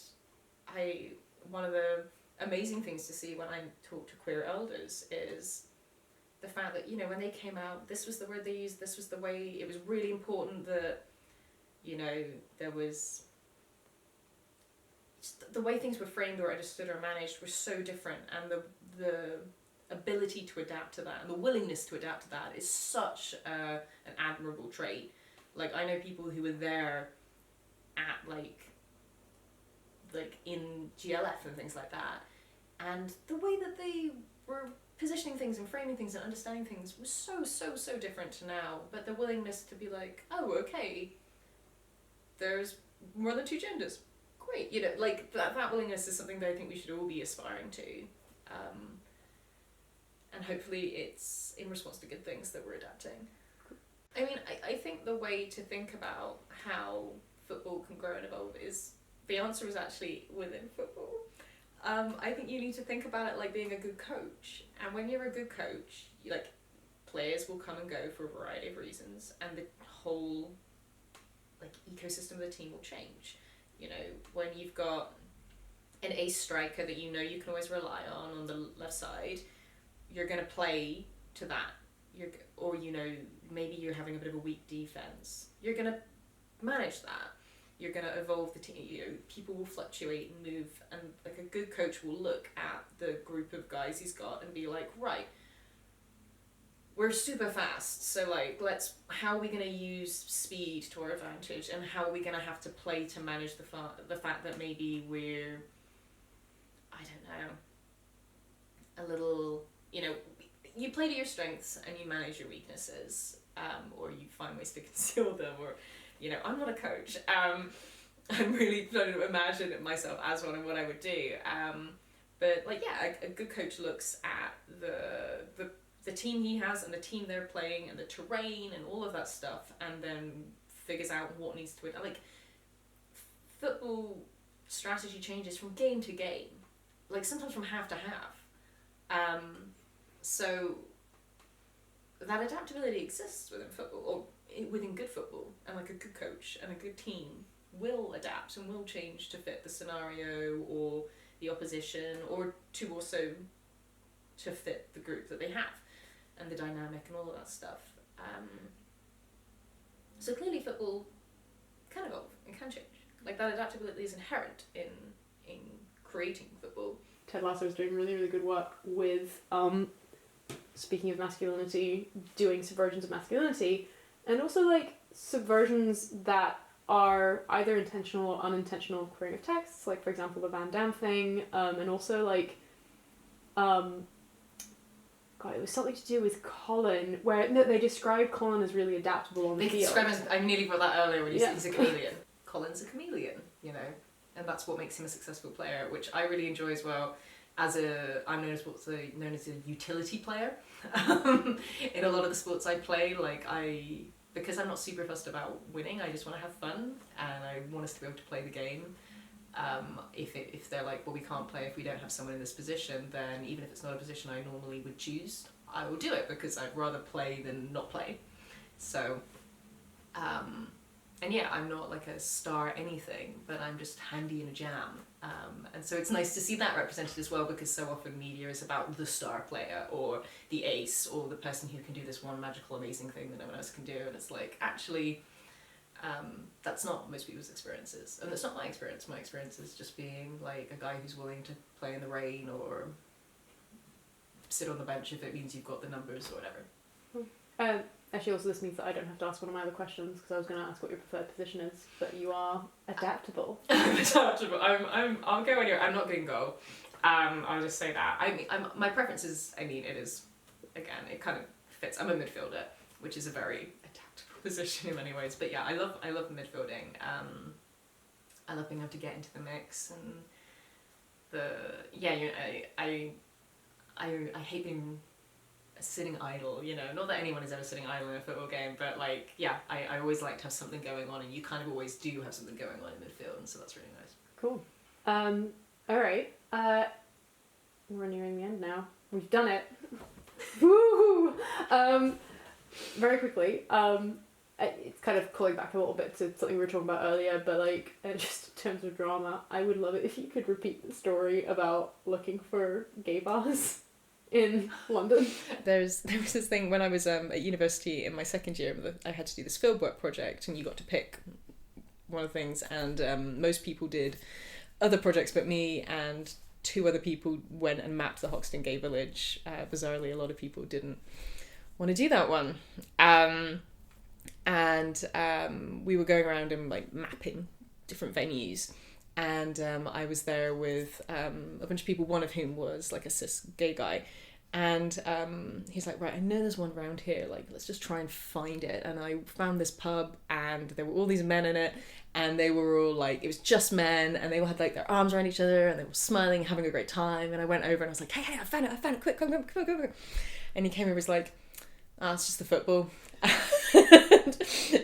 one of the amazing things to see when I talk to queer elders is the fact that, you know, when they came out, this was the word they used, this was the way, it was really important that, you know, there was, the way things were framed or understood or managed were so different, and the ability to adapt to that and the willingness to adapt to that is such an admirable trait. Like, I know people who were there at like in GLF and things like that, and the way that they were positioning things and framing things and understanding things was so different to now, but the willingness to be like, oh, okay, there's more than two genders, great, you know, like that willingness is something that I think we should all be aspiring to, and hopefully it's in response to good things that we're adapting. I mean, I think the way to think about how football can grow and evolve is, the answer is actually within football. I think you need to think about it like being a good coach, and when you're a good coach, like, players will come and go for a variety of reasons, and the whole like ecosystem of the team will change. You know, when you've got an ace striker that you know you can always rely on the left side, you're going to play to that. Or, you know, maybe you're having a bit of a weak defense. You're going to manage that. You're going to evolve the team. You know, people will fluctuate and move, and like a good coach will look at the group of guys he's got and be like, right, we're super fast, so like, how are we going to use speed to our advantage, and how are we going to have to play to manage the fact that maybe we're, I don't know, a little, you know, you play to your strengths and you manage your weaknesses, or you find ways to conceal them, or, you know, I'm not a coach. I'm really trying to imagine myself as one and what I would do. But like, yeah, a good coach looks at the team he has and the team they're playing and the terrain and all of that stuff, and then figures out what needs to, like, football strategy changes from game to game, like sometimes from half to half. So that adaptability exists within football, or within good football, and like a good coach and a good team will adapt and will change to fit the scenario or the opposition, or to also to fit the group that they have and the dynamic and all of that stuff. So clearly football can evolve and can change. Like, that adaptability is inherent in creating football. Ted Lasso is doing really, really good work with, speaking of masculinity, doing subversions of masculinity, and also like subversions that are either intentional or unintentional queering of texts, like for example the Van Damme thing, and also like, God, it was something to do with Colin, where they describe Colin as really adaptable on the field. I nearly brought that earlier when you said he's a chameleon. Colin's a chameleon, you know, and that's what makes him a successful player, which I really enjoy as well. I'm known as a utility player. In a lot of the sports I play, because I'm not super fussed about winning, I just want to have fun, and I want us to be able to play the game. If they're like, well, we can't play if we don't have someone in this position, then even if it's not a position I normally would choose, I will do it because I'd rather play than not play. So, and yeah, I'm not like a star anything, but I'm just handy in a jam. And so it's nice to see that represented as well, because so often media is about the star player or the ace or the person who can do this one magical amazing thing that no one else can do, and it's like, actually, that's not most people's experiences, and that's not my experience. My experience is just being like a guy who's willing to play in the rain or sit on the bench if it means you've got the numbers or whatever. Actually, also this means that I don't have to ask one of my other questions, because I was going to ask what your preferred position is, but you are adaptable. I'm adaptable. I'll go anywhere. I'm not bingo. I'll just say that. My preference is, it is, again, it kind of fits. I'm a midfielder, which is a very adaptable position in many ways. But yeah, I love midfielding. I love being able to get into the mix, and I hate being sitting idle, not that anyone is ever sitting idle in a football game, but I always like to have something going on, and you kind of always do have something going on in midfield, and so that's really nice. Cool. Alright, we're nearing the end now. We've done it. Woo! Very quickly, it's kind of calling back a little bit to something we were talking about earlier, but just in terms of drama, I would love it if you could repeat the story about looking for gay bars in London. There was this thing when I was at university in my second year. I had to do this fieldwork project, and you got to pick one of the things, and most people did other projects but me, and 2 other people went and mapped the Hoxton Gay Village. Bizarrely, a lot of people didn't want to do that one, and we were going around and mapping different venues. And I was there with a bunch of people, one of whom was a cis gay guy. And he's like, right, I know there's one around here, let's just try and find it. And I found this pub, and there were all these men in it, and they were all it was just men, and they all had their arms around each other, and they were smiling, having a great time. And I went over and I was like, hey, I found it, quick, come. And he came over and was like, it's just the football.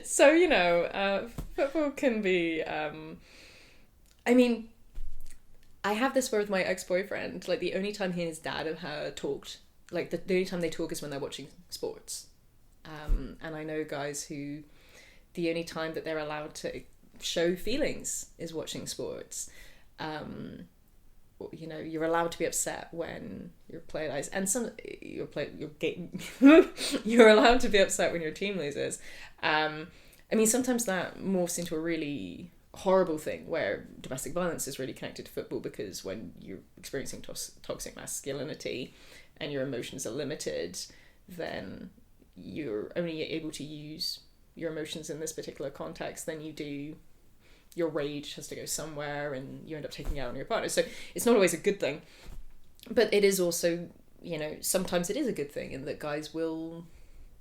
So, football can be... I have this with my ex-boyfriend, the only time he and his dad have talked, the only time they talk is when they're watching sports. And I know guys who, the only time that they're allowed to show feelings is watching sports. You're allowed to be upset when your player dies, and you're allowed to be upset when your team loses. Sometimes that morphs into a really horrible thing where domestic violence is really connected to football, because when you're experiencing toxic masculinity and your emotions are limited, then you're only able to use your emotions in this particular context. Then your rage has to go somewhere, and you end up taking it out on your partner. So it's not always a good thing, but it is also, sometimes it is a good thing, in that guys will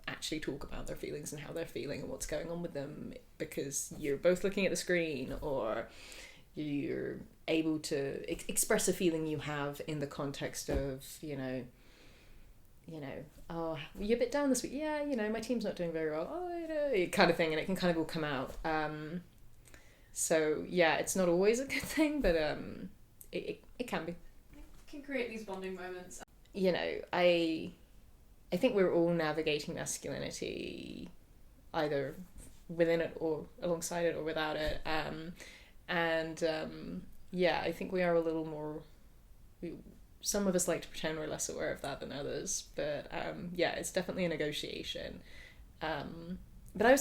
actually talk about their feelings and how they're feeling and what's going on with them, because you're both looking at the screen, or you're able to express a feeling you have in the context of, oh, you're a bit down this week. Yeah, my team's not doing very well. Oh, kind of thing, and it can kind of all come out. So yeah, it's not always a good thing, but it can be. It can create these bonding moments. I think we're all navigating masculinity, either within it or alongside it or without it. I think we are a little more... some of us like to pretend we're less aware of that than others. But it's definitely a negotiation. But I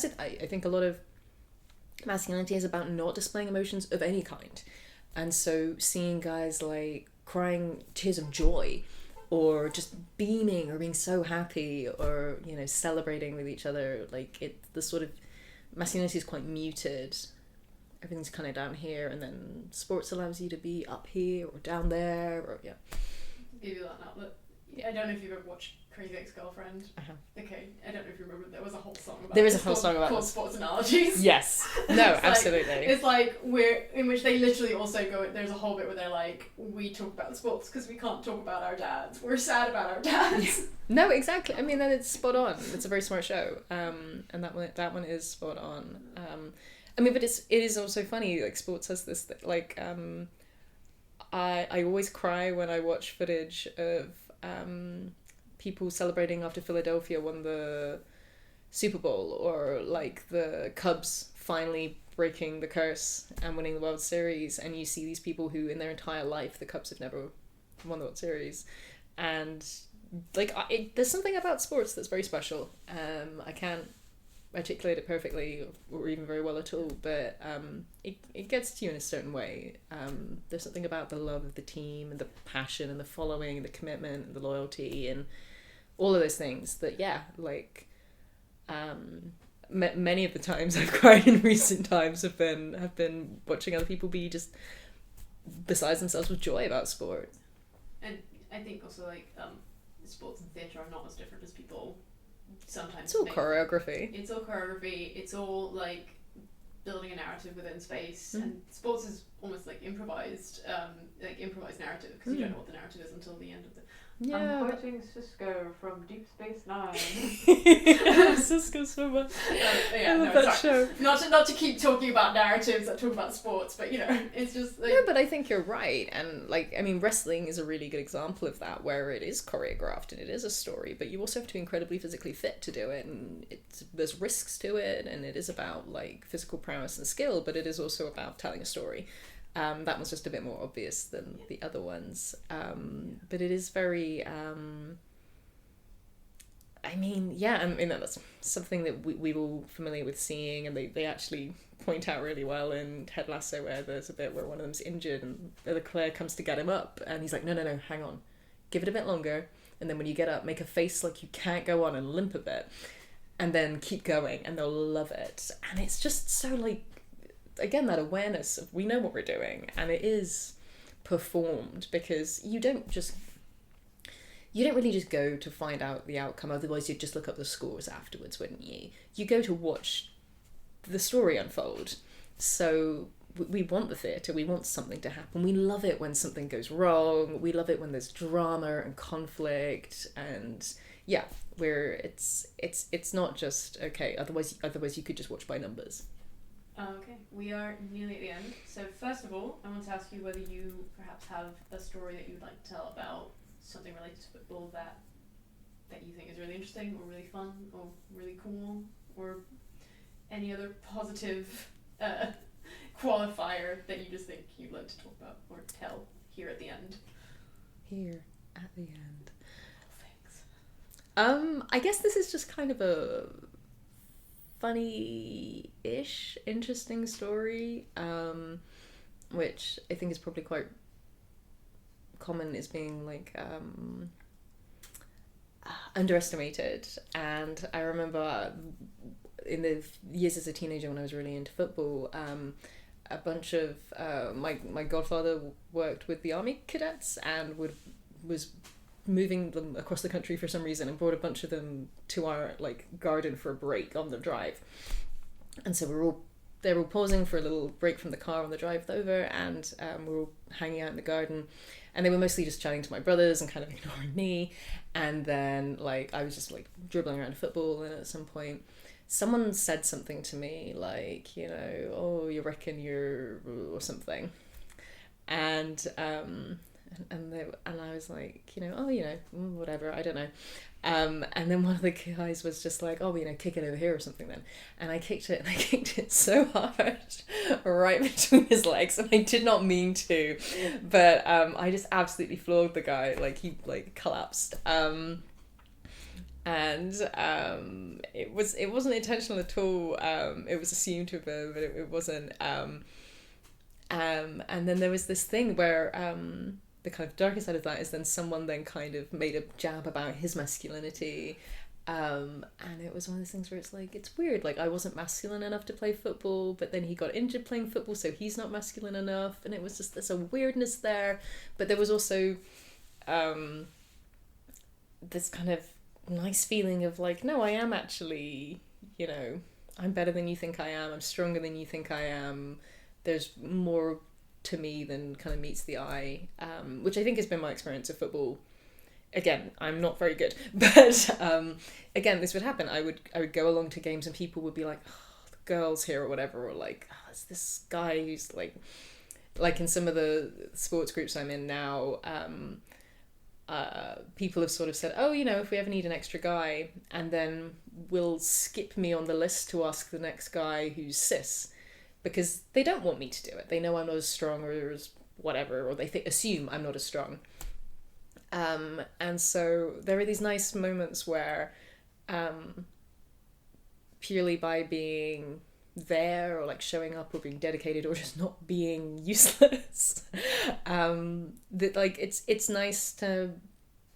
think a lot of masculinity is about not displaying emotions of any kind. And so seeing guys crying tears of joy, or just beaming, or being so happy, or celebrating with each other, the sort of masculinity is quite muted. Everything's kind of down here, and then sports allows you to be up here or down there, or give you that outlet. I don't know if you've ever watched Crazy Ex-Girlfriend. Uh-huh. Okay, I don't know if you remember, there was a whole song about There is a whole song about called Sports Analogies. Yes. No, absolutely. It's in which they literally also go, there's a whole bit where they're we talk about sports because we can't talk about our dads. We're sad about our dads. No, exactly. Then it's spot on. It's a very smart show. And that one is spot on. But it is also funny, sports has this, I always cry when I watch footage of people celebrating after Philadelphia won the Super Bowl, or the Cubs finally breaking the curse and winning the World Series, and you see these people who in their entire life the Cubs have never won the World Series, and there's something about sports that's very special. I can't articulate it perfectly or even very well at all, but it gets to you in a certain way. There's something about the love of the team and the passion and the following and the commitment and the loyalty and all of those things that, like, many of the times I've cried in recent times have been watching other people be just beside themselves with joy about sport. And I think also, like, sports and theatre are not as different as people sometimes It's all choreography. It's all choreography. It's all, like, building a narrative within space. And sports is almost like improvised narrative, because you don't know what the narrative is until the end of the... Yeah, I'm quoting Cisco from Deep Space Nine. Cisco so much. I love that show. Not to keep talking about narratives that talk about sports, but, you know, it's just like... No, but I think you're right. And, like, I mean, wrestling is a really good example of that, where it is choreographed and it is a story, but you also have to be incredibly physically fit to do it, and there's risks to it, and it is about, like, physical prowess and skill, but it is also about telling a story. That one's just a bit more obvious than the other ones. But it is very... I mean, that's something that we're all familiar with seeing, and they actually point out really well in Ted Lasso, where there's a bit where one of them's injured and the other player comes to get him up, and he's like, no, hang on. Give it a bit longer, and then when you get up, make a face like you can't go on and limp a bit, and then keep going, and they'll love it. And it's just so, like, again, that awareness of we know what we're doing, and it is performed, because you don't really just go to find out the outcome, otherwise you'd just look up the scores afterwards, wouldn't you? You go to watch the story unfold. So we want the theatre, we want something to happen, we love it when something goes wrong, we love it when there's drama and conflict, and it's not just, okay, otherwise you could just watch by numbers. Okay, we are nearly at the end. So first of all, I want to ask you whether you perhaps have a story that you'd like to tell about something related to football that you think is really interesting or really fun or really cool, or any other positive qualifier that you just think you'd like to talk about or tell here at the end. Here at the end. Thanks. I guess this is just kind of a funny-ish, interesting story, which I think is probably quite common as being, like, underestimated. And I remember in the years as a teenager when I was really into football, a bunch of my godfather worked with the army cadets and was moving them across the country for some reason, and brought a bunch of them to our, like, garden for a break on the drive. And so they were all pausing for a little break from the car on the drive over, and we were all hanging out in the garden, and they were mostly just chatting to my brothers and kind of ignoring me. And then, like, I was just, like, dribbling around football, and at some point someone said something to me, like, you know, oh, you reckon you're, or something. And I was like, you know, oh, you know, whatever, I don't know. And then one of the guys was just like, oh, you know, kick it over here or something then. And I kicked it so hard right between his legs, and I did not mean to, but I just absolutely floored the guy. Like, he, like, collapsed. And it wasn't intentional at all. It was assumed to have been, but it wasn't. And then there was this thing where the kind of darker side of that is then someone then kind of made a jab about his masculinity, and it was one of those things where it's like, it's weird, like, I wasn't masculine enough to play football, but then he got injured playing football, so he's not masculine enough, and it was just, there's a weirdness there. But there was also this kind of nice feeling of, like, no, I am actually, you know, I'm better than you think I am, I'm stronger than you think I am, there's more to me than kind of meets the eye, which I think has been my experience of football. Again, I'm not very good, but again, this would happen. I would go along to games and people would be like, oh, the girls here or whatever, or like, oh, it's this guy who's like in some of the sports groups I'm in now, people have sort of said, oh, you know, if we ever need an extra guy, and then will skip me on the list to ask the next guy who's cis, because they don't want me to do it. They know I'm not as strong or as whatever, or they assume I'm not as strong. And so there are these nice moments where purely by being there, or like showing up, or being dedicated, or just not being useless, that like it's nice to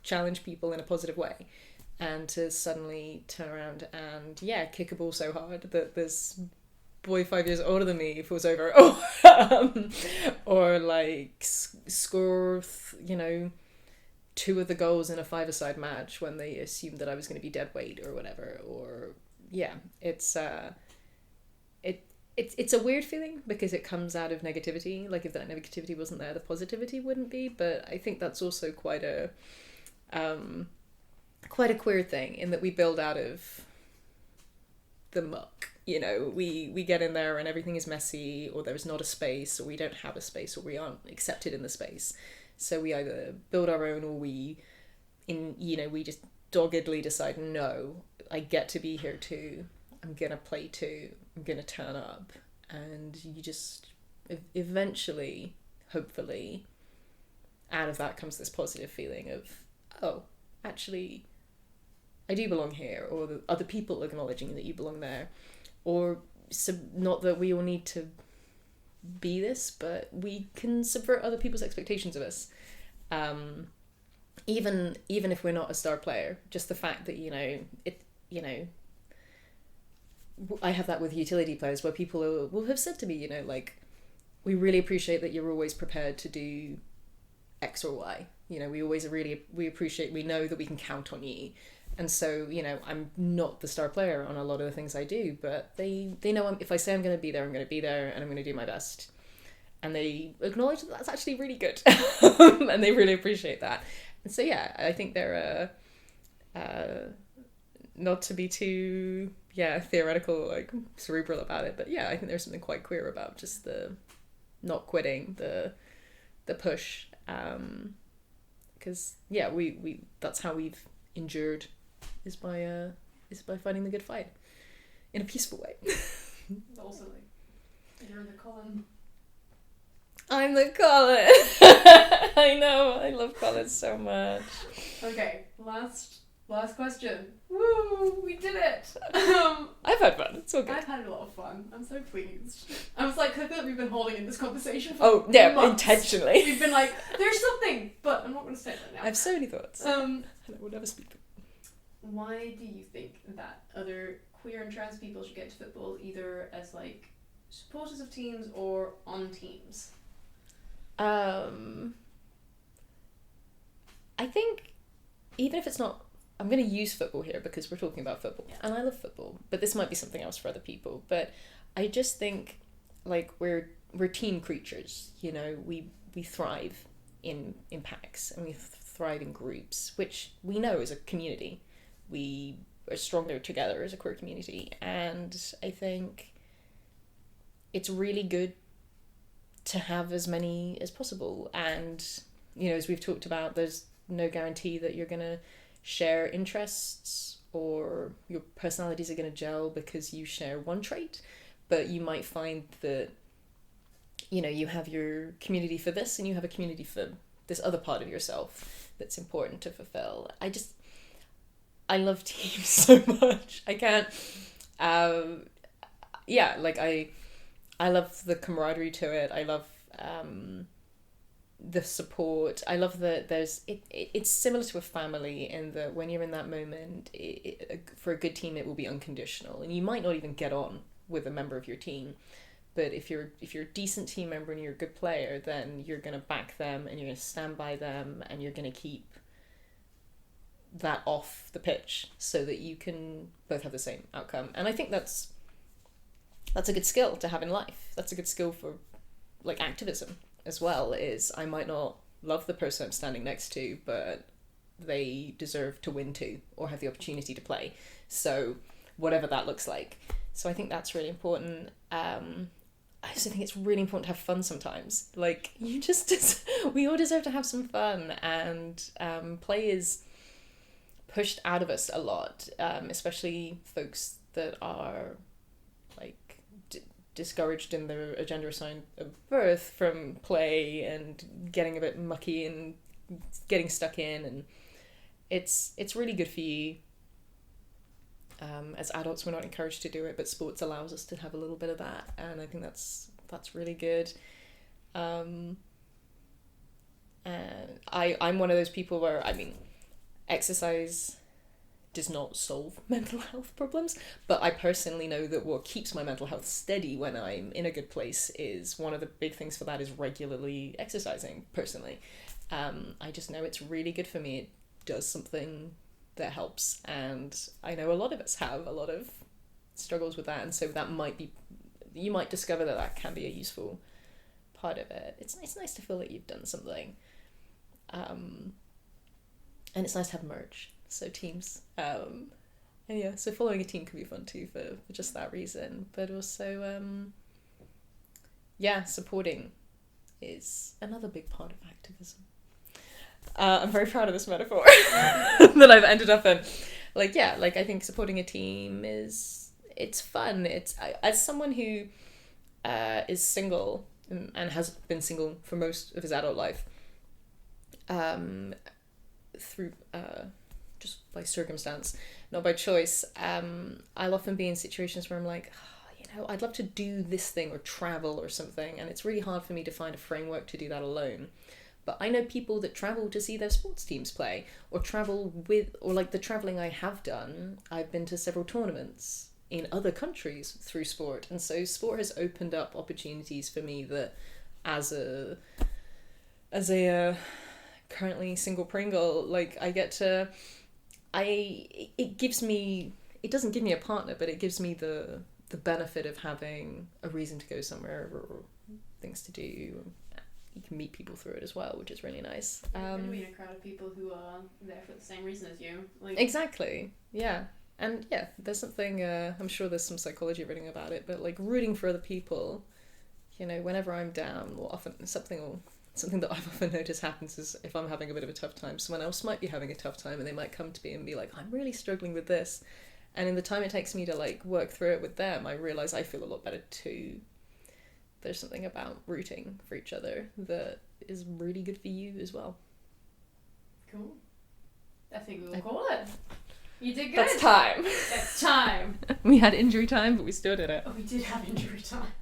challenge people in a positive way. and to suddenly turn around and kick a ball so hard that this boy 5 years older than me falls over, or like score, two of the goals in a five-a-side match when they assumed that I was going to be dead weight or whatever. Or it's it's a weird feeling because it comes out of negativity. Like if that negativity wasn't there, the positivity wouldn't be. But I think that's also quite a queer thing, in that we build out of the muck. We get in there and everything is messy, or there's not a space, or we don't have a space, or we aren't accepted in the space. So we either build our own, or we just doggedly decide, no, I get to be here too. I'm gonna play too. I'm gonna turn up. And you just eventually, hopefully, out of that comes this positive feeling of, oh, actually, I do belong here, or the other people acknowledging that you belong there. Or not that we all need to be this, but we can subvert other people's expectations of us. Even if we're not a star player, just the fact that, I have that with utility players where people will have said to me, like, we really appreciate that you're always prepared to do X or Y. We appreciate, we know that we can count on you. And so, I'm not the star player on a lot of the things I do, but they know if I say I'm going to be there, I'm going to be there, and I'm going to do my best. And they acknowledge that that's actually really good. And they really appreciate that. And so, I think they're, not to be too, theoretical, like cerebral about it, but I think there's something quite queer about just the not quitting, the push. Because, we that's how we've endured, is by fighting the good fight in a peaceful way. Also, like, you're the Colin. I'm the Colin. I know, I love Colin so much. Okay, last question. Woo, we did it. I've had fun. It's all good. I've had a lot of fun. I'm so pleased. I was like, I feel like we've been holding in this conversation for months. Intentionally. We've been like, there's something, but I'm not going to say it right now. I have so many thoughts. And I will never speak them. Why do you think that other queer and trans people should get into football, either as like supporters of teams or on teams? I think even if it's not, I'm going to use football here because we're talking about football, and I love football, but this might be something else for other people. But I just think, like, we're team creatures. We thrive in packs, and we thrive in groups, which we know as a community. We are stronger together as a queer community, and I think it's really good to have as many as possible. And as we've talked about, there's no guarantee that you're gonna share interests or your personalities are gonna gel because you share one trait, but you might find that you have your community for this and you have a community for this other part of yourself that's important to fulfill. I love teams so much. I can't I love the camaraderie to it. I love the support. I love that it's similar to a family in that when you're in that moment, for a good team it will be unconditional, and you might not even get on with a member of your team, but if you're a decent team member and you're a good player, then you're going to back them and you're going to stand by them and you're going to keep that off the pitch so that you can both have the same outcome. And I think that's a good skill to have in life. That's a good skill for like activism as well, is I might not love the person I'm standing next to, but they deserve to win too, or have the opportunity to play. So whatever that looks like. So I think that's really important. I also think it's really important to have fun sometimes. Like, we all deserve to have some fun, and play is pushed out of us a lot, especially folks that are like discouraged in their gender assigned of birth from play and getting a bit mucky and getting stuck in, and it's really good for you. As adults, we're not encouraged to do it, but sports allows us to have a little bit of that, and I think that's really good. And I'm one of those people where, exercise does not solve mental health problems, but I personally know that what keeps my mental health steady when I'm in a good place is one of the big things for that is regularly exercising, personally. I just know it's really good for me. It does something that helps, and I know a lot of us have a lot of struggles with that, and so that might be, you might discover that that can be a useful part of it. It's nice to feel that you've done something, and it's nice to have merch, so teams, and yeah, so following a team can be fun too for just that reason, but also supporting is another big part of activism. I'm very proud of this metaphor that I've ended up in. I think supporting a team it's fun. As someone who is single and has been single for most of his adult life, through just by circumstance, not by choice, I'll often be in situations where I'm like, I'd love to do this thing or travel or something, and it's really hard for me to find a framework to do that alone. But I know people that travel to see their sports teams play, or travel with, or like the travelling I have done, I've been to several tournaments in other countries through sport, and so sport has opened up opportunities for me that as a currently single Pringle, I get to, it doesn't give me a partner, but it gives me the benefit of having a reason to go somewhere or things to do. You can meet people through it as well, which is really nice. And meet a crowd of people who are there for the same reason as you. Exactly, yeah. And yeah, there's something, I'm sure there's some psychology written about it, but rooting for other people, whenever I'm down, or often something that I've often noticed happens is if I'm having a bit of a tough time, someone else might be having a tough time and they might come to me and be like, I'm really struggling with this. And in the time it takes me to work through it with them, I realise I feel a lot better too. There's something about rooting for each other that is really good for you as well. Cool. I think we will call it. You did good. That's time. That's time. We had injury time, but we still did it. Oh, we did have injury time.